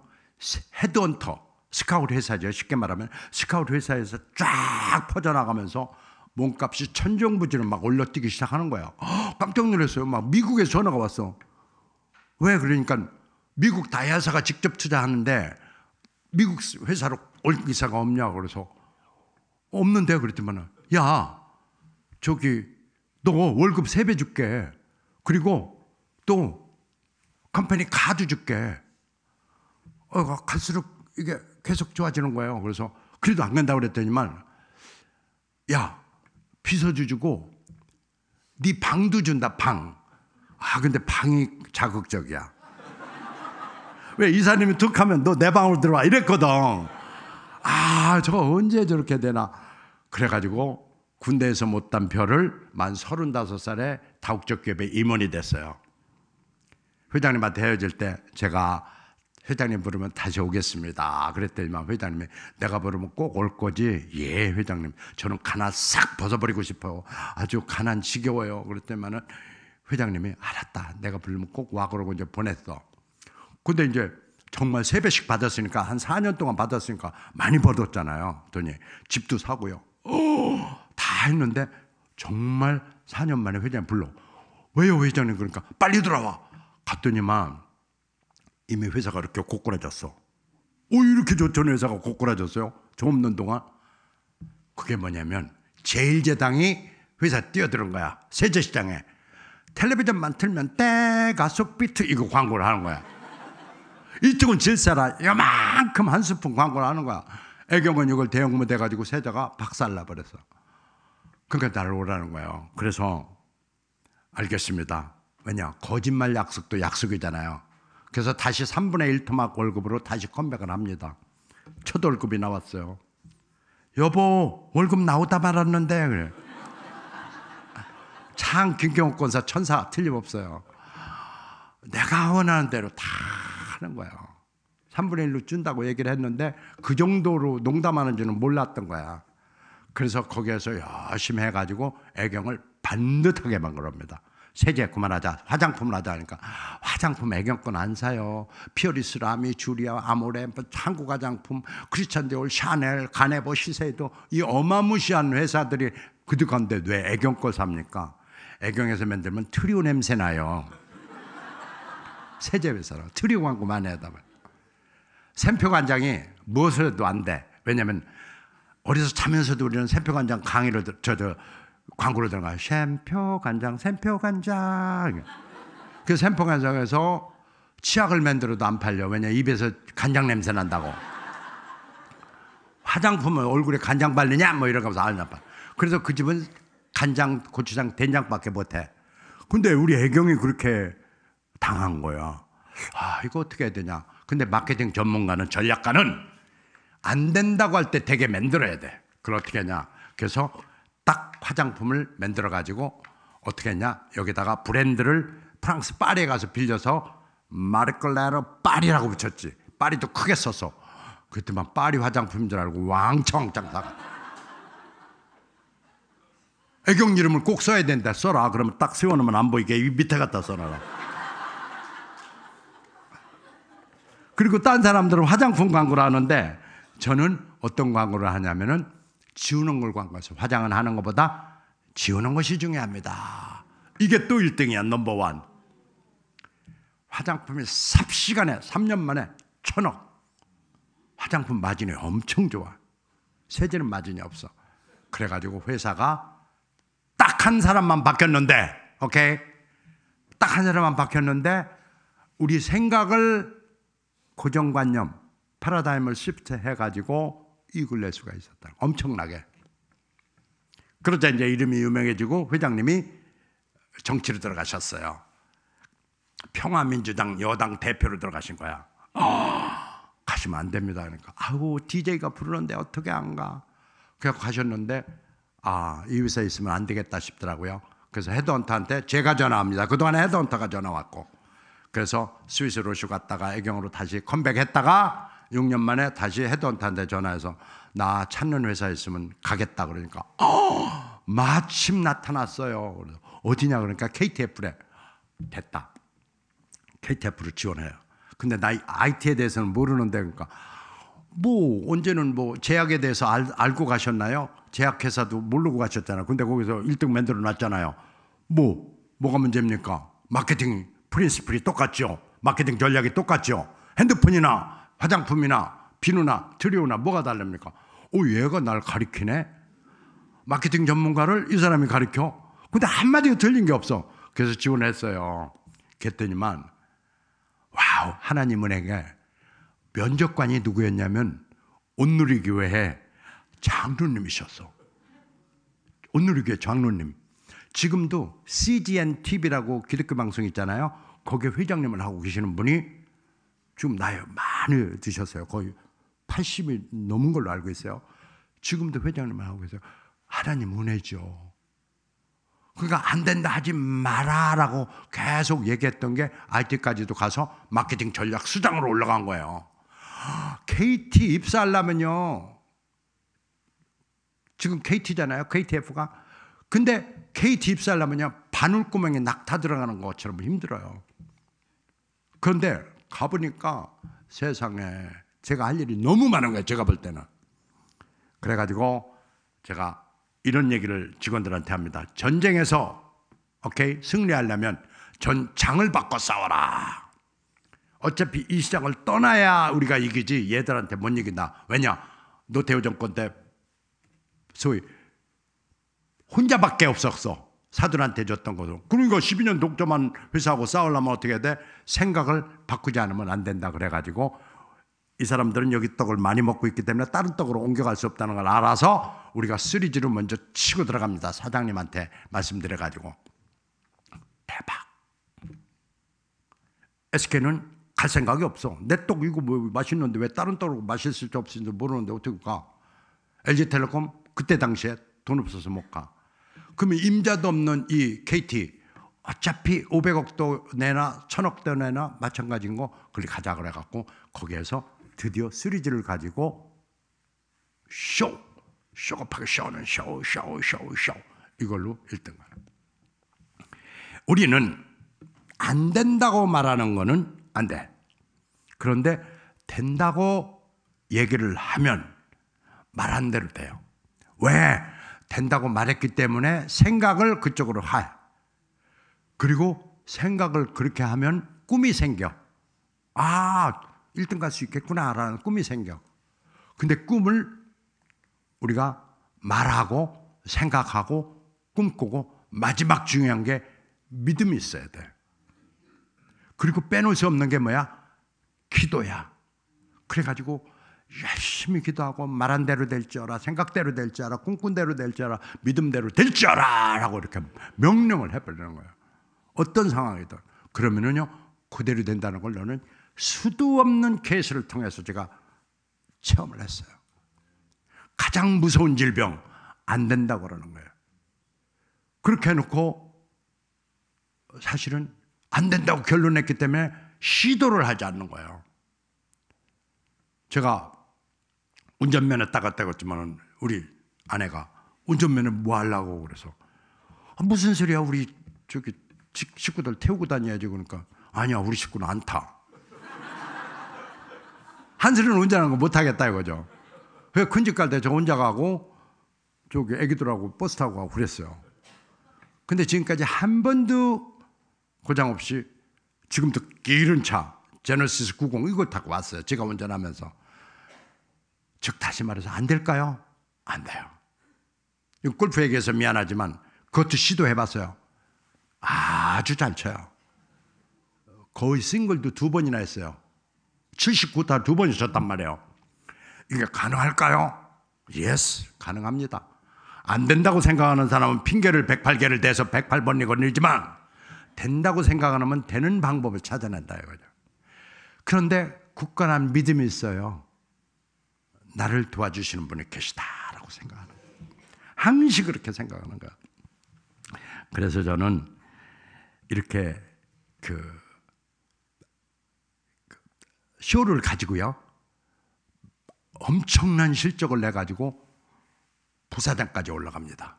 헤드헌터 스카우트 회사죠. 쉽게 말하면 스카우트 회사에서 쫙 퍼져나가면서 몸값이 천정부지로 막 올라뛰기 시작하는 거예요. 깜짝 놀랐어요. 막 미국에서 전화가 왔어. 왜? 그러니까 미국 다이아사가 직접 투자하는데 미국 회사로 올 기사가 없냐고. 그래서 없는데 그랬더만 야 저기 너 월급 3배 줄게. 그리고 또 컴퍼니 카드 줄게. 갈수록 이게 계속 좋아지는 거예요. 그래서 그래도 안 간다고 그랬더니만 야 비서주 주고 네 방도 준다. 방. 근데 방이 자극적이야. 왜 이사님이 툭 하면 너 내 방으로 들어와 이랬거든. 저거 언제 저렇게 되나. 그래가지고 군대에서 못 딴 별을 만 35살에 다국적기업의 임원이 됐어요. 회장님한테 헤어질 때 제가 회장님 부르면 다시 오겠습니다 그랬더니만 회장님이 내가 부르면 꼭 올 거지? 예 회장님 저는 가난 싹 벗어버리고 싶어요. 아주 가난 지겨워요. 그랬더니만은 회장님이 알았다 내가 부르면 꼭 와 그러고 이제 보냈어. 근데 이제 정말 3배씩 받았으니까 한 4년 동안 받았으니까 많이 벌었잖아요. 돈이 집도 사고요. 다 다 했는데 정말 4년 만에 회장님 불러. 왜요 회장님? 그러니까 빨리 들어와. 갔더니만 이미 회사가 이렇게 고꾸라졌어. 이렇게 좋던 회사가 고꾸라졌어요. 저 없는 동안. 그게 뭐냐면 제일제당이 회사 뛰어드는 거야. 세제시장에. 텔레비전만 틀면 때가 속비트 이거 광고를 하는 거야. 이쪽은 질사라 요만큼 한 스푼 광고를 하는 거야. 애경은 이걸 대형무 돼가지고 세자가 박살나 버렸어. 그러니까 나를 오라는 거예요. 그래서 알겠습니다. 왜냐 거짓말 약속도 약속이잖아요. 그래서 다시 3분의 1 토막 월급으로 다시 컴백을 합니다. 첫 월급이 나왔어요. 여보 월급 나오다 말았는데 그래. 참 김경옥권사 천사 틀림없어요. 내가 원하는 대로 다 하는 거예요. 3분의 1로 준다고 얘기를 했는데 그 정도로 농담하는 줄은 몰랐던 거야. 그래서 거기에서 열심히 해가지고 애경을 반듯하게 만들어옵니다. 세제 그만하자. 화장품을 하자 하니까 화장품 애경권 안 사요. 피어리스, 라미, 주리아, 아모레, 한국 화장품, 크리스찬 디올, 샤넬, 가네보, 시세이도 이 어마무시한 회사들이 그득한데 왜 애경 거 삽니까? 애경에서 만들면 트리오 냄새 나요. 세제 회사라 트리오 광고 많이 하다 보니 샘표 간장이 무엇을 해도 안 돼. 왜냐하면 어디서 자면서도 우리는 샘표 간장 강의를 광고를 들어가요. 샘표 간장, 샘표 간장. 그 샘표 간장에서 치약을 만들어도 안 팔려. 왜냐 입에서 간장 냄새 난다고. 화장품은 얼굴에 간장 바르냐 뭐 이런 거면서 안 나빠. 그래서 그 집은 간장, 고추장, 된장밖에 못해. 근데 우리 애경이 그렇게 당한 거야. 이거 어떻게 해야 되냐. 근데 마케팅 전문가는, 전략가는 안 된다고 할 때 되게 만들어야 돼. 그걸 어떻게 하냐. 그래서 딱 화장품을 만들어 가지고 어떻게 했냐. 여기다가 브랜드를 프랑스 파리에 가서 빌려서 마르클레르 파리라고 붙였지. 파리도 크게 썼어. 그때만 파리 화장품인 줄 알고 왕창 사가. 애경 이름을 꼭 써야 된다. 써라. 그러면 딱 세워놓으면 안 보이게 이 밑에 갖다 써놔라. 그리고 딴 사람들은 화장품 광고를 하는데 저는 어떤 광고를 하냐면은 지우는 걸 광고해서 화장은 하는 것보다 지우는 것이 중요합니다. 이게 또 1등이야. 넘버원. 화장품이 삽시간에 3년 만에 1,000억. 화장품 마진이 엄청 좋아. 세제는 마진이 없어. 그래가지고 회사가 딱 한 사람만 바뀌었는데, 오케이? 딱 한 사람만 바뀌었는데 우리 생각을 고정관념, 패러다임을 시프트 해가지고 이익을 낼 수가 있었다. 엄청나게. 그러자 이제 이름이 유명해지고 회장님이 정치로 들어가셨어요. 평화민주당 여당 대표로 들어가신 거야. 가시면 안 됩니다. 그러니까 DJ가 부르는데 어떻게 안 가? 그래서 가셨는데 이 회사에 있으면 안 되겠다 싶더라고요. 그래서 헤드헌터한테 제가 전화합니다. 그동안에 헤드헌터가 전화 왔고 그래서 스위스 로슈 갔다가 애경으로 다시 컴백했다가 6년 만에 다시 헤드헌터한테 전화해서 나 찾는 회사에 있으면 가겠다 그러니까 마침 나타났어요. 그래서 어디냐 그러니까 KTF래. 됐다. KTF로 지원해요. 근데 나 IT에 대해서는 모르는데 그러니까 언제는 제약에 대해서 알고 가셨나요? 제약회사도 모르고 가셨잖아요. 근데 거기서 1등 만들어 놨잖아요. 뭐가 문제입니까? 마케팅 프린시플이 똑같죠. 마케팅 전략이 똑같죠. 핸드폰이나 화장품이나 비누나 트리오나 뭐가 다릅니까? 얘가 날 가리키네. 마케팅 전문가를 이 사람이 가리켜. 근데 한마디가 틀린 게 없어. 그래서 지원했어요. 그랬더니만 와우, 하나님 은혜에 면접관이 누구였냐면 온누리교회 장로님이셨어. 온누리교회 장로님. 지금도 CGN TV라고 기독교 방송 있잖아요. 거기에 회장님을 하고 계시는 분이 지금 나이 많이 드셨어요. 거의 80이 넘은 걸로 알고 있어요. 지금도 회장님을 하고 계세요. 하나님 은혜죠. 그러니까 안 된다 하지 마라라고 계속 얘기했던 게 IT까지도 가서 마케팅 전략 수장으로 올라간 거예요. KT 입사하려면요. 지금 KT잖아요. KTF가. 근데 KT 입사하려면요. 바늘구멍에 낙타 들어가는 것처럼 힘들어요. 그런데 가보니까 세상에 제가 할 일이 너무 많은 거예요. 제가 볼 때는. 그래가지고 제가 이런 얘기를 직원들한테 합니다. 전쟁에서 오케이 승리하려면 전장을 바꿔 싸워라. 어차피 이 시장을 떠나야 우리가 이기지 얘들한테 못 이긴다. 왜냐? 노태우 정권 때 소위 혼자밖에 없었어. 사들한테 줬던 거죠. 그러니까 12년 독점한 회사하고 싸우려면 어떻게 해야 돼? 생각을 바꾸지 않으면 안 된다 그래가지고 이 사람들은 여기 떡을 많이 먹고 있기 때문에 다른 떡으로 옮겨갈 수 없다는 걸 알아서 우리가 3G로 먼저 치고 들어갑니다. 사장님한테 말씀드려가지고. 대박. SK는 갈 생각이 없어. 내 떡 이거 뭐 맛있는데 왜 다른 떡으로 맛있을지 없을지 모르는데 어떻게 가? LG텔레콤 그때 당시에 돈 없어서 못 가. 그러면 임자도 없는 이 KT 어차피 500억도 내나 1000억도 내나 마찬가지인 거 그걸 가자 그래갖고 거기에서 드디어 3G를 가지고 쇼급하게 쇼는 쇼 이걸로 1등. 우리는 안 된다고 말하는 거는 안 돼. 그런데 된다고 얘기를 하면 말한 대로 돼요. 왜? 된다고 말했기 때문에 생각을 그쪽으로 해. 그리고 생각을 그렇게 하면 꿈이 생겨. 아, 1등 갈 수 있겠구나라는 꿈이 생겨. 근데 꿈을 우리가 말하고 생각하고 꿈꾸고 마지막 중요한 게 믿음이 있어야 돼. 그리고 빼놓을 수 없는 게 뭐야? 기도야. 그래가지고 열심히 기도하고 말한 대로 될 줄 알아, 생각대로 될 줄 알아, 꿈꾼 대로 될 줄 알아, 믿음대로 될 줄 알아 라고 이렇게 명령을 해버리는 거예요. 어떤 상황이든. 그러면은요 그대로 된다는 걸 너는 수도 없는 케이스를 통해서 제가 체험을 했어요. 가장 무서운 질병 안 된다고 그러는 거예요. 그렇게 해놓고 사실은 안 된다고 결론냈기 때문에 시도를 하지 않는 거예요. 제가 운전면허 따갔다고 했지만 우리 아내가 운전면허 뭐 하려고 그래서 무슨 소리야 우리 저기 식구들 태우고 다녀야지 그러니까 아니야 우리 식구는 안 타. 한슬이는 운전하는 거 못 하겠다 이거죠. 그래서 큰집 갈 때 저 혼자 가고 저기 애기들하고 버스 타고 가고 그랬어요. 근데 지금까지 한 번도 고장 없이 지금도 길은 차 제너시스 90 이거 타고 왔어요. 제가 운전하면서. 즉 다시 말해서 안 될까요? 안 돼요. 골프 얘기해서 미안하지만 그것도 시도해봤어요. 아주 잘 쳐요. 거의 싱글도 2번이나 했어요. 79타 2번이 쳤단 말이에요. 이게 가능할까요? 예스, 가능합니다. 안 된다고 생각하는 사람은 핑계를 108개를 대서 108번이 걸리지만 된다고 생각하면 되는 방법을 찾아낸다 이거죠. 그런데 굳건한 믿음이 있어요. 나를 도와주시는 분이 계시다라고 생각하는 거예요. 항시 그렇게 생각하는 거예요. 그래서 저는 이렇게 그 쇼를 가지고요 엄청난 실적을 내가지고 부사장까지 올라갑니다.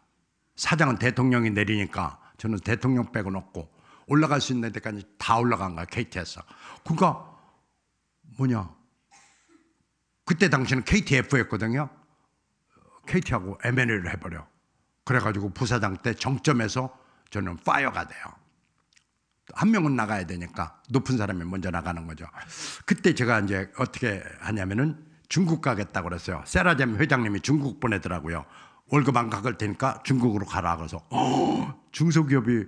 사장은 대통령이 내리니까 저는 대통령 빼고는 없고 올라갈 수 있는 데까지 다 올라간 거야 KT에서. 그러니까 뭐냐 그때 당시는 KTF였거든요. KT하고 M&A를 해버려. 그래가지고 부사장 때 정점에서 저는 파이어가 돼요. 한 명은 나가야 되니까 높은 사람이 먼저 나가는 거죠. 그때 제가 이제 어떻게 하냐면은 중국 가겠다고 그랬어요. 세라젬 회장님이 중국 보내더라고요. 월급 안 깎을 테니까 중국으로 가라. 그래서 중소기업이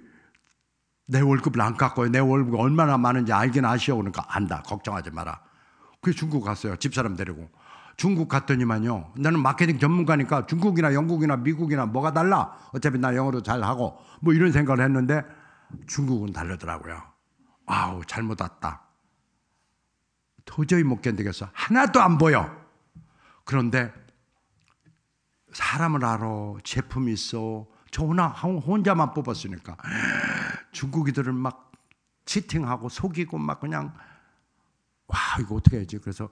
내 월급을 안 깎고요. 내 월급이 얼마나 많은지 알긴 아시오. 그러니까 안다. 걱정하지 마라. 그래서 중국 갔어요. 집사람 데리고. 중국 갔더니만요. 나는 마케팅 전문가니까 중국이나 영국이나 미국이나 뭐가 달라. 어차피 나 영어도 잘하고 뭐 이런 생각을 했는데 중국은 다르더라고요. 아우 잘못 왔다. 도저히 못 견디겠어. 하나도 안 보여. 그런데 사람을 알아. 제품이 있어. 저 혼자만 뽑았으니까. 중국이들은 막 치팅하고 속이고 막 그냥 와 이거 어떻게 해야지. 그래서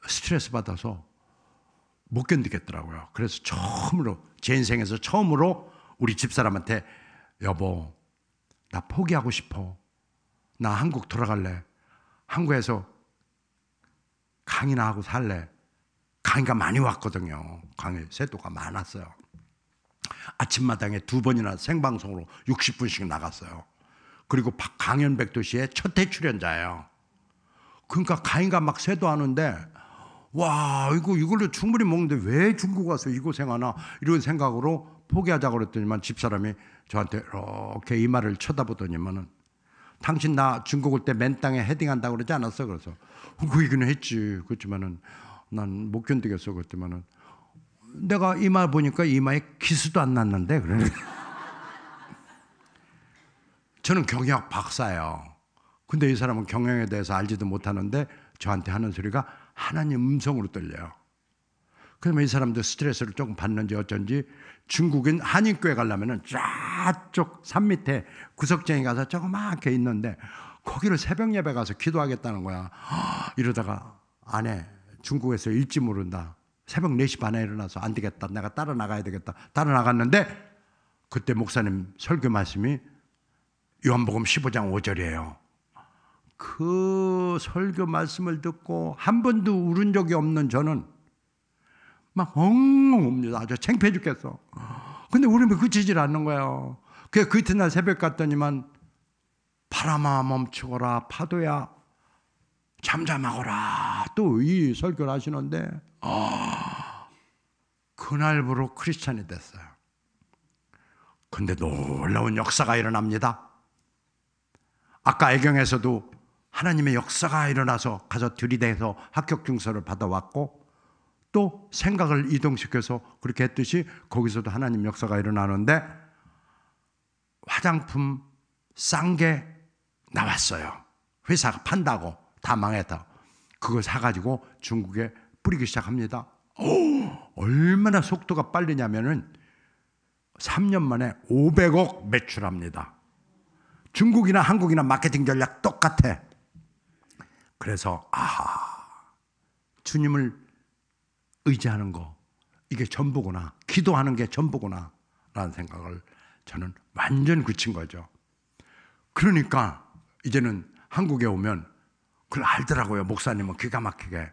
스트레스 받아서 못 견디겠더라고요. 그래서 처음으로 제 인생에서 처음으로 우리 집사람한테 여보 나 포기하고 싶어. 나 한국 돌아갈래. 한국에서 강의나 하고 살래. 강의가 많이 왔거든요. 강의 세도가 많았어요. 아침마당에 2번이나 생방송으로 60분씩 나갔어요. 그리고 강연백도시의 첫 해 출연자예요. 그러니까 가인가 막 세도하는데 와 이걸로 충분히 먹는데 왜 중국 와서 이 고생하나 이런 생각으로 포기하자고 그랬더니만 집사람이 저한테 이렇게 이마를 쳐다보더니만은 당신 나 중국 올 때 맨 땅에 헤딩한다고 그러지 않았어? 그래서 그 얘기는 했지. 그렇지만은 난 못 견디겠어. 그랬더니만은 내가 이마 보니까 이마에 기스도 안 났는데 그래. 저는 경영학 박사예요. 근데 이 사람은 경영에 대해서 알지도 못하는데 저한테 하는 소리가 하나님 음성으로 들려요. 그러면 이 사람도 스트레스를 조금 받는지 어쩐지 중국인 한인교회 가려면은 저쪽 산 밑에 구석쟁이 가서 조그맣게 있는데 거기를 새벽 예배 가서 기도하겠다는 거야. 이러다가 아내 중국에서 일찍 모른다. 새벽 4시 반에 일어나서 안 되겠다. 내가 따라 나가야 되겠다. 따라 나갔는데 그때 목사님 설교 말씀이 요한복음 15장 5절이에요. 그 설교 말씀을 듣고 한 번도 울은 적이 없는 저는 막 엉엉 웁니다. 아주 창피해 죽겠어. 근데 울음이 그치질 않는 거예요. 그 이튿날 새벽 갔더니만 바람아 멈추거라 파도야 잠잠하거라 또 이 설교를 하시는데 그날부로 크리스찬이 됐어요. 근데 놀라운 역사가 일어납니다. 아까 애경에서도 하나님의 역사가 일어나서 가서 들이대서 합격 증서를 받아왔고 또 생각을 이동시켜서 그렇게 했듯이 거기서도 하나님 역사가 일어나는데 화장품 싼 게 나왔어요. 회사가 판다고 다 망했다. 그거 사가지고 중국에 뿌리기 시작합니다. 얼마나 속도가 빠르냐면은 3년 만에 500억 매출합니다. 중국이나 한국이나 마케팅 전략 똑같아. 그래서 주님을 의지하는 거 이게 전부구나. 기도하는 게 전부구나 라는 생각을 저는 완전 그친 거죠. 그러니까 이제는 한국에 오면 그걸 알더라고요. 목사님은 기가 막히게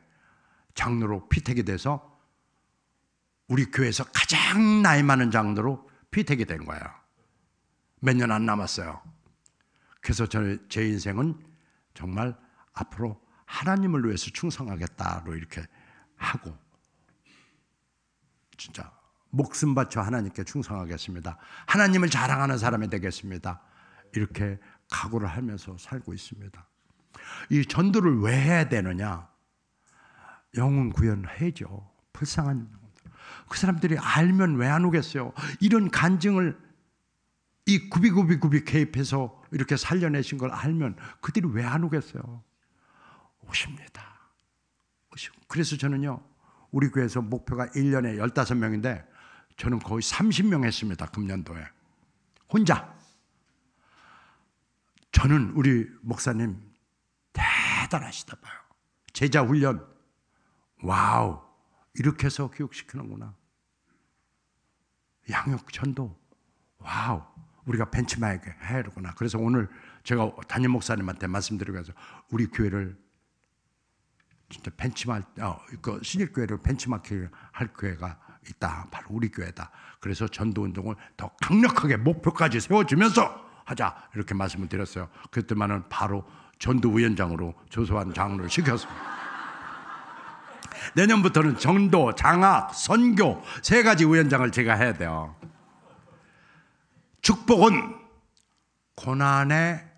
장로로 피택이 돼서 우리 교회에서 가장 나이 많은 장로로 피택이 된 거예요. 몇 년 안 남았어요. 그래서 제 인생은 정말 앞으로 하나님을 위해서 충성하겠다로 이렇게 하고 진짜 목숨 바쳐 하나님께 충성하겠습니다. 하나님을 자랑하는 사람이 되겠습니다. 이렇게 각오를 하면서 살고 있습니다. 이 전도를 왜 해야 되느냐? 영혼 구현해야죠. 불쌍한 영혼들. 그 사람들이 알면 왜 안 오겠어요? 이런 간증을 이 구비구비 개입해서 이렇게 살려내신 걸 알면 그들이 왜 안 오겠어요? 오십니다. 그래서 저는요, 우리 교회에서 목표가 1년에 15명인데 저는 거의 30명 했습니다. 금년도에. 혼자. 저는 우리 목사님 대단하시다 봐요. 제자 훈련. 와우. 이렇게 해서 교육시키는구나. 양육 전도. 와우. 우리가 벤치마킹 해야 되구나. 그래서 오늘 제가 담임 목사님한테 말씀드리고 해서 우리 교회를 진짜 그 신일교회를 벤치마킹 할 교회가 있다. 바로 우리 교회다. 그래서 전도운동을 더 강력하게 목표까지 세워주면서 하자. 이렇게 말씀을 드렸어요. 그랬더니만은 바로 전도위원장으로 조소한 장로를 시켰습니다. 내년부터는 전도, 장학, 선교 3가지 위원장을 제가 해야 돼요. 축복은 고난의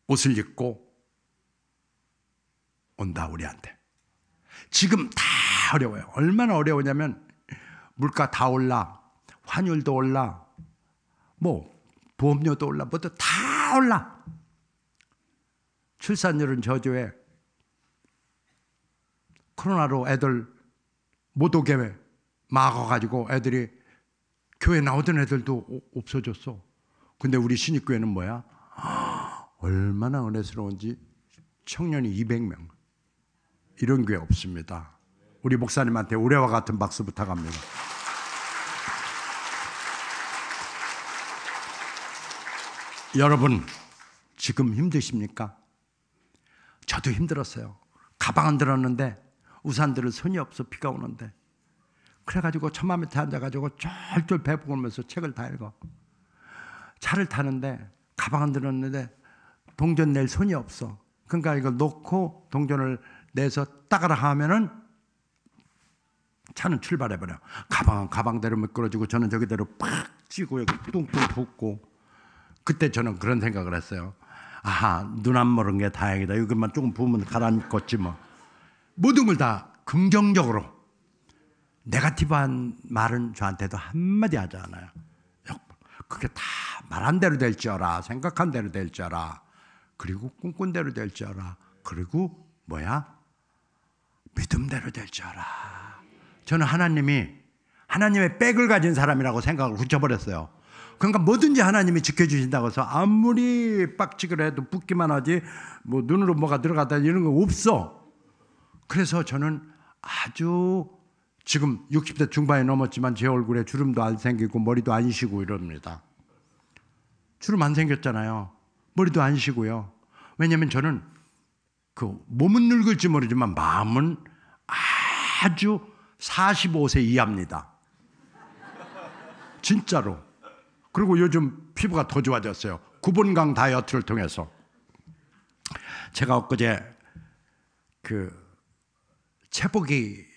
옷을 입고 온다 우리한테. 지금 다 어려워요. 얼마나 어려우냐면 물가 다 올라, 환율도 올라, 뭐 보험료도 올라, 뭐도 다 올라. 출산율은 저조해. 코로나로 애들 못 오게 막아가지고 애들이 교회 나오던 애들도 없어졌어. 근데 우리 신입교회는 뭐야? 얼마나 은혜스러운지 청년이 200명. 이런 교회 없습니다. 우리 목사님한테 올해와 같은 박수 부탁합니다. 여러분 지금 힘드십니까? 저도 힘들었어요. 가방은 들었는데 우산 들을 손이 없어 비가 오는데. 그래가지고 천마 밑에 앉아가지고 쫄쫄 배부르면서 책을 다 읽어. 차를 타는데 가방은 들었는데 동전 낼 손이 없어. 그러니까 이걸 놓고 동전을 내서 따가라 하면은 차는 출발해버려. 가방은 가방대로 미끄러지고 저는 저기대로 팍 찌고 여기 뚱뚱 붓고. 그때 저는 그런 생각을 했어요. 아하, 눈 안 멀은 게 다행이다. 여기만 조금 부으면 가라앉겠지 뭐. 모든 걸 다 긍정적으로. 네거티브한 말은 저한테도 한마디 하지 않아요. 그게 다 말한 대로 될 줄 알아. 생각한 대로 될 줄 알아. 그리고 꿈꾼 대로 될 줄 알아. 그리고 뭐야? 믿음대로 될 줄 알아. 저는 하나님의 백을 가진 사람이라고 생각을 굳혀버렸어요. 그러니까 뭐든지 하나님이 지켜주신다고 해서 아무리 빡치기를 해도 붓기만 하지 뭐 눈으로 뭐가 들어가다 이런 거 없어. 그래서 저는 아주 지금 60대 중반이 넘었지만 제 얼굴에 주름도 안 생기고 머리도 안 쉬고 이럽니다. 주름 안 생겼잖아요. 머리도 안 쉬고요. 왜냐하면 저는 그 몸은 늙을지 모르지만 마음은 아주 45세 이하입니다. 진짜로. 그리고 요즘 피부가 더 좋아졌어요. 9번강 다이어트를 통해서. 제가 엊그제 그 채복이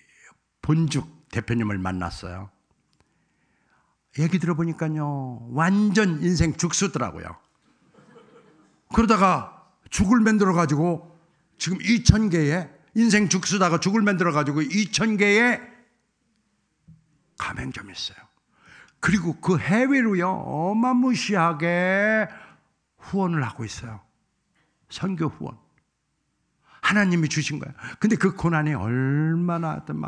본죽 대표님을 만났어요. 얘기 들어보니까요, 완전 인생 죽수더라고요. 그러다가 죽을 만들어가지고 지금 2,000개의 인생 죽수다가 죽을 만들어가지고 2,000개의 가맹점이 있어요. 그리고 그 해외로요, 어마무시하게 후원을 하고 있어요. 선교 후원. 하나님이 주신 거예요. 근데 그 고난이 얼마나 하여튼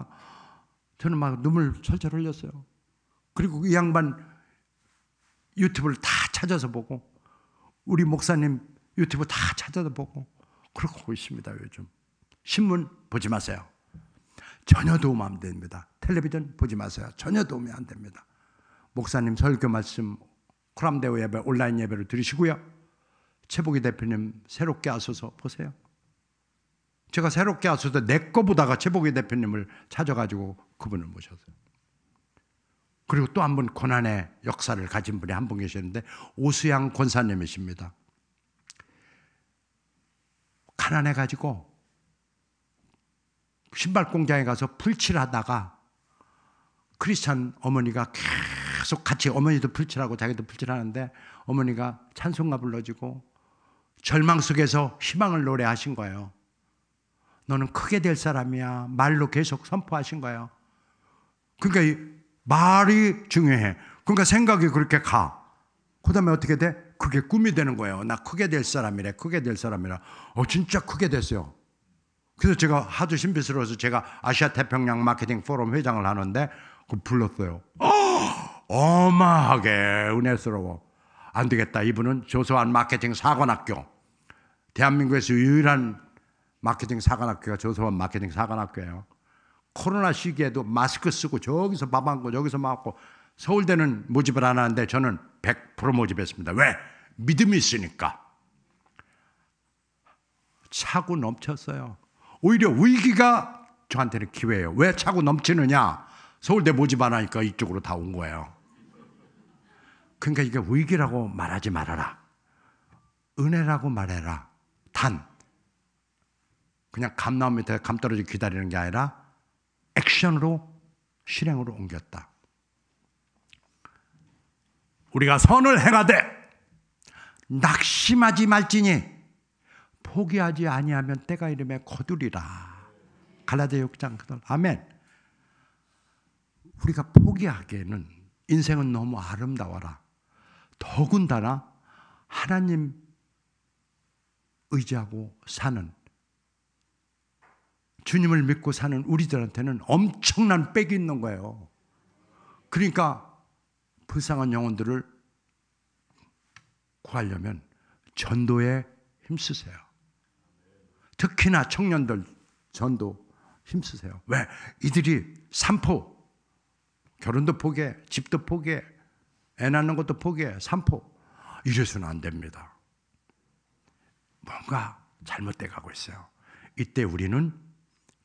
저는 눈물 철철 흘렸어요. 그리고 이 양반 유튜브를 다 찾아서 보고, 우리 목사님 유튜브 다 찾아서 보고, 그러고 있습니다, 요즘. 신문 보지 마세요. 전혀 도움 안 됩니다. 텔레비전 보지 마세요. 전혀 도움이 안 됩니다. 목사님 설교 말씀 코람데오 예배 온라인 예배를 들으시고요. 최복희 대표님 새롭게 하소서 보세요. 제가 새롭게 하소서 내 거 보다가 최복희 대표님을 찾아가지고 그분을 모셨어요. 그리고 또 한 분 고난의 역사를 가진 분이 한 분 계시는데 오수양 권사님이십니다. 가난해가지고 신발 공장에 가서 풀칠하다가 크리스찬 어머니가 계속 같이, 어머니도 풀칠하고 자기도 풀칠하는데 어머니가 찬송가 불러주고 절망 속에서 희망을 노래하신 거예요. 너는 크게 될 사람이야. 말로 계속 선포하신 거예요. 그러니까 이 말이 중요해. 그러니까 생각이 그렇게 가. 그 다음에 어떻게 돼? 그게 꿈이 되는 거예요. 나 크게 될 사람이래. 크게 될 사람이라. 진짜 크게 됐어요. 그래서 제가 하도 신비스러워서 제가 아시아 태평양 마케팅 포럼 회장을 하는데 그걸 불렀어요. 어마하게 은혜스러워. 안 되겠다. 이분은 조소한 마케팅 사관학교. 대한민국에서 유일한 마케팅 사관학교가 조소한 마케팅 사관학교예요. 코로나 시기에도 마스크 쓰고 저기서 밥 먹고 여기서 먹고 서울대는 모집을 안 하는데 저는 100% 모집했습니다. 왜? 믿음이 있으니까. 차고 넘쳤어요. 오히려 위기가 저한테는 기회예요. 왜 차고 넘치느냐? 서울대 모집 안 하니까 이쪽으로 다 온 거예요. 그러니까 이게 위기라고 말하지 말아라. 은혜라고 말해라. 단 그냥 감 나온 밑에 감 떨어지고 기다리는 게 아니라 액션으로 실행으로 옮겼다. 우리가 선을 행하되 낙심하지 말지니 포기하지 아니하면 때가 이르매 거두리라. 갈라디아 6장. 아멘. 우리가 포기하기에는 인생은 너무 아름다워라. 더군다나 하나님 의지하고 사는, 주님을 믿고 사는 우리들한테는 엄청난 빽이 있는 거예요. 그러니까 불쌍한 영혼들을 구하려면 전도에 힘쓰세요. 특히나 청년들 전도 힘쓰세요. 왜? 이들이 산포, 결혼도 포기해, 집도 포기해, 애 낳는 것도 포기해, 산포. 이래서는 안 됩니다. 뭔가 잘못돼 가고 있어요. 이때 우리는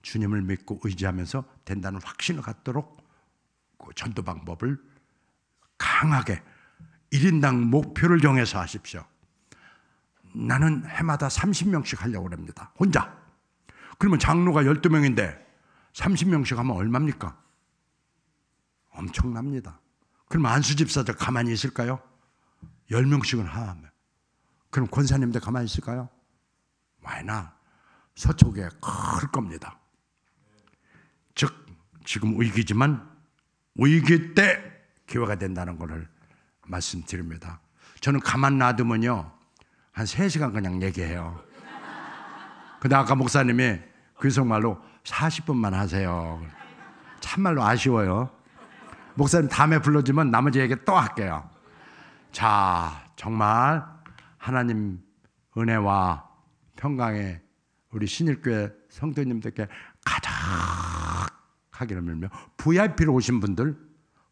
주님을 믿고 의지하면서 된다는 확신을 갖도록 전도 방법을 강하게 1인당 목표를 정해서 하십시오. 나는 해마다 30명씩 하려고 합니다. 혼자. 그러면 장로가 12명인데 30명씩 하면 얼마입니까? 엄청납니다. 그럼 안수집사들 가만히 있을까요? 10명씩은 하면. 그럼 권사님들 가만히 있을까요? Why not? 서초교회 클 겁니다. 즉 지금 위기지만 위기 때 기회가 된다는 것을 말씀드립니다. 저는 가만 놔두면요 한 3시간 그냥 얘기해요. 근데 아까 목사님이 귀속말로 40분만 하세요. 참말로 아쉬워요. 목사님 다음에 불러주면 나머지 얘기 또 할게요. 자, 정말 하나님 은혜와 평강에 우리 신일교회 성도님들께 가득하기를 빌며, VIP로 오신 분들,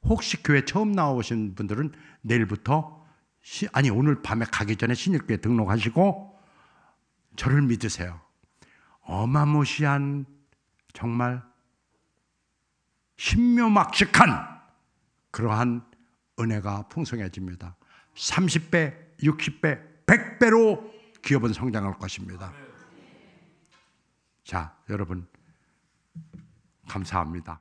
혹시 교회 처음 나오신 분들은 내일부터 오늘 밤에 가기 전에 신일교회 등록하시고 저를 믿으세요. 어마무시한 정말 신묘막측한 그러한 은혜가 풍성해집니다. 30배, 60배, 100배로 기업은 성장할 것입니다. 자, 여러분 감사합니다.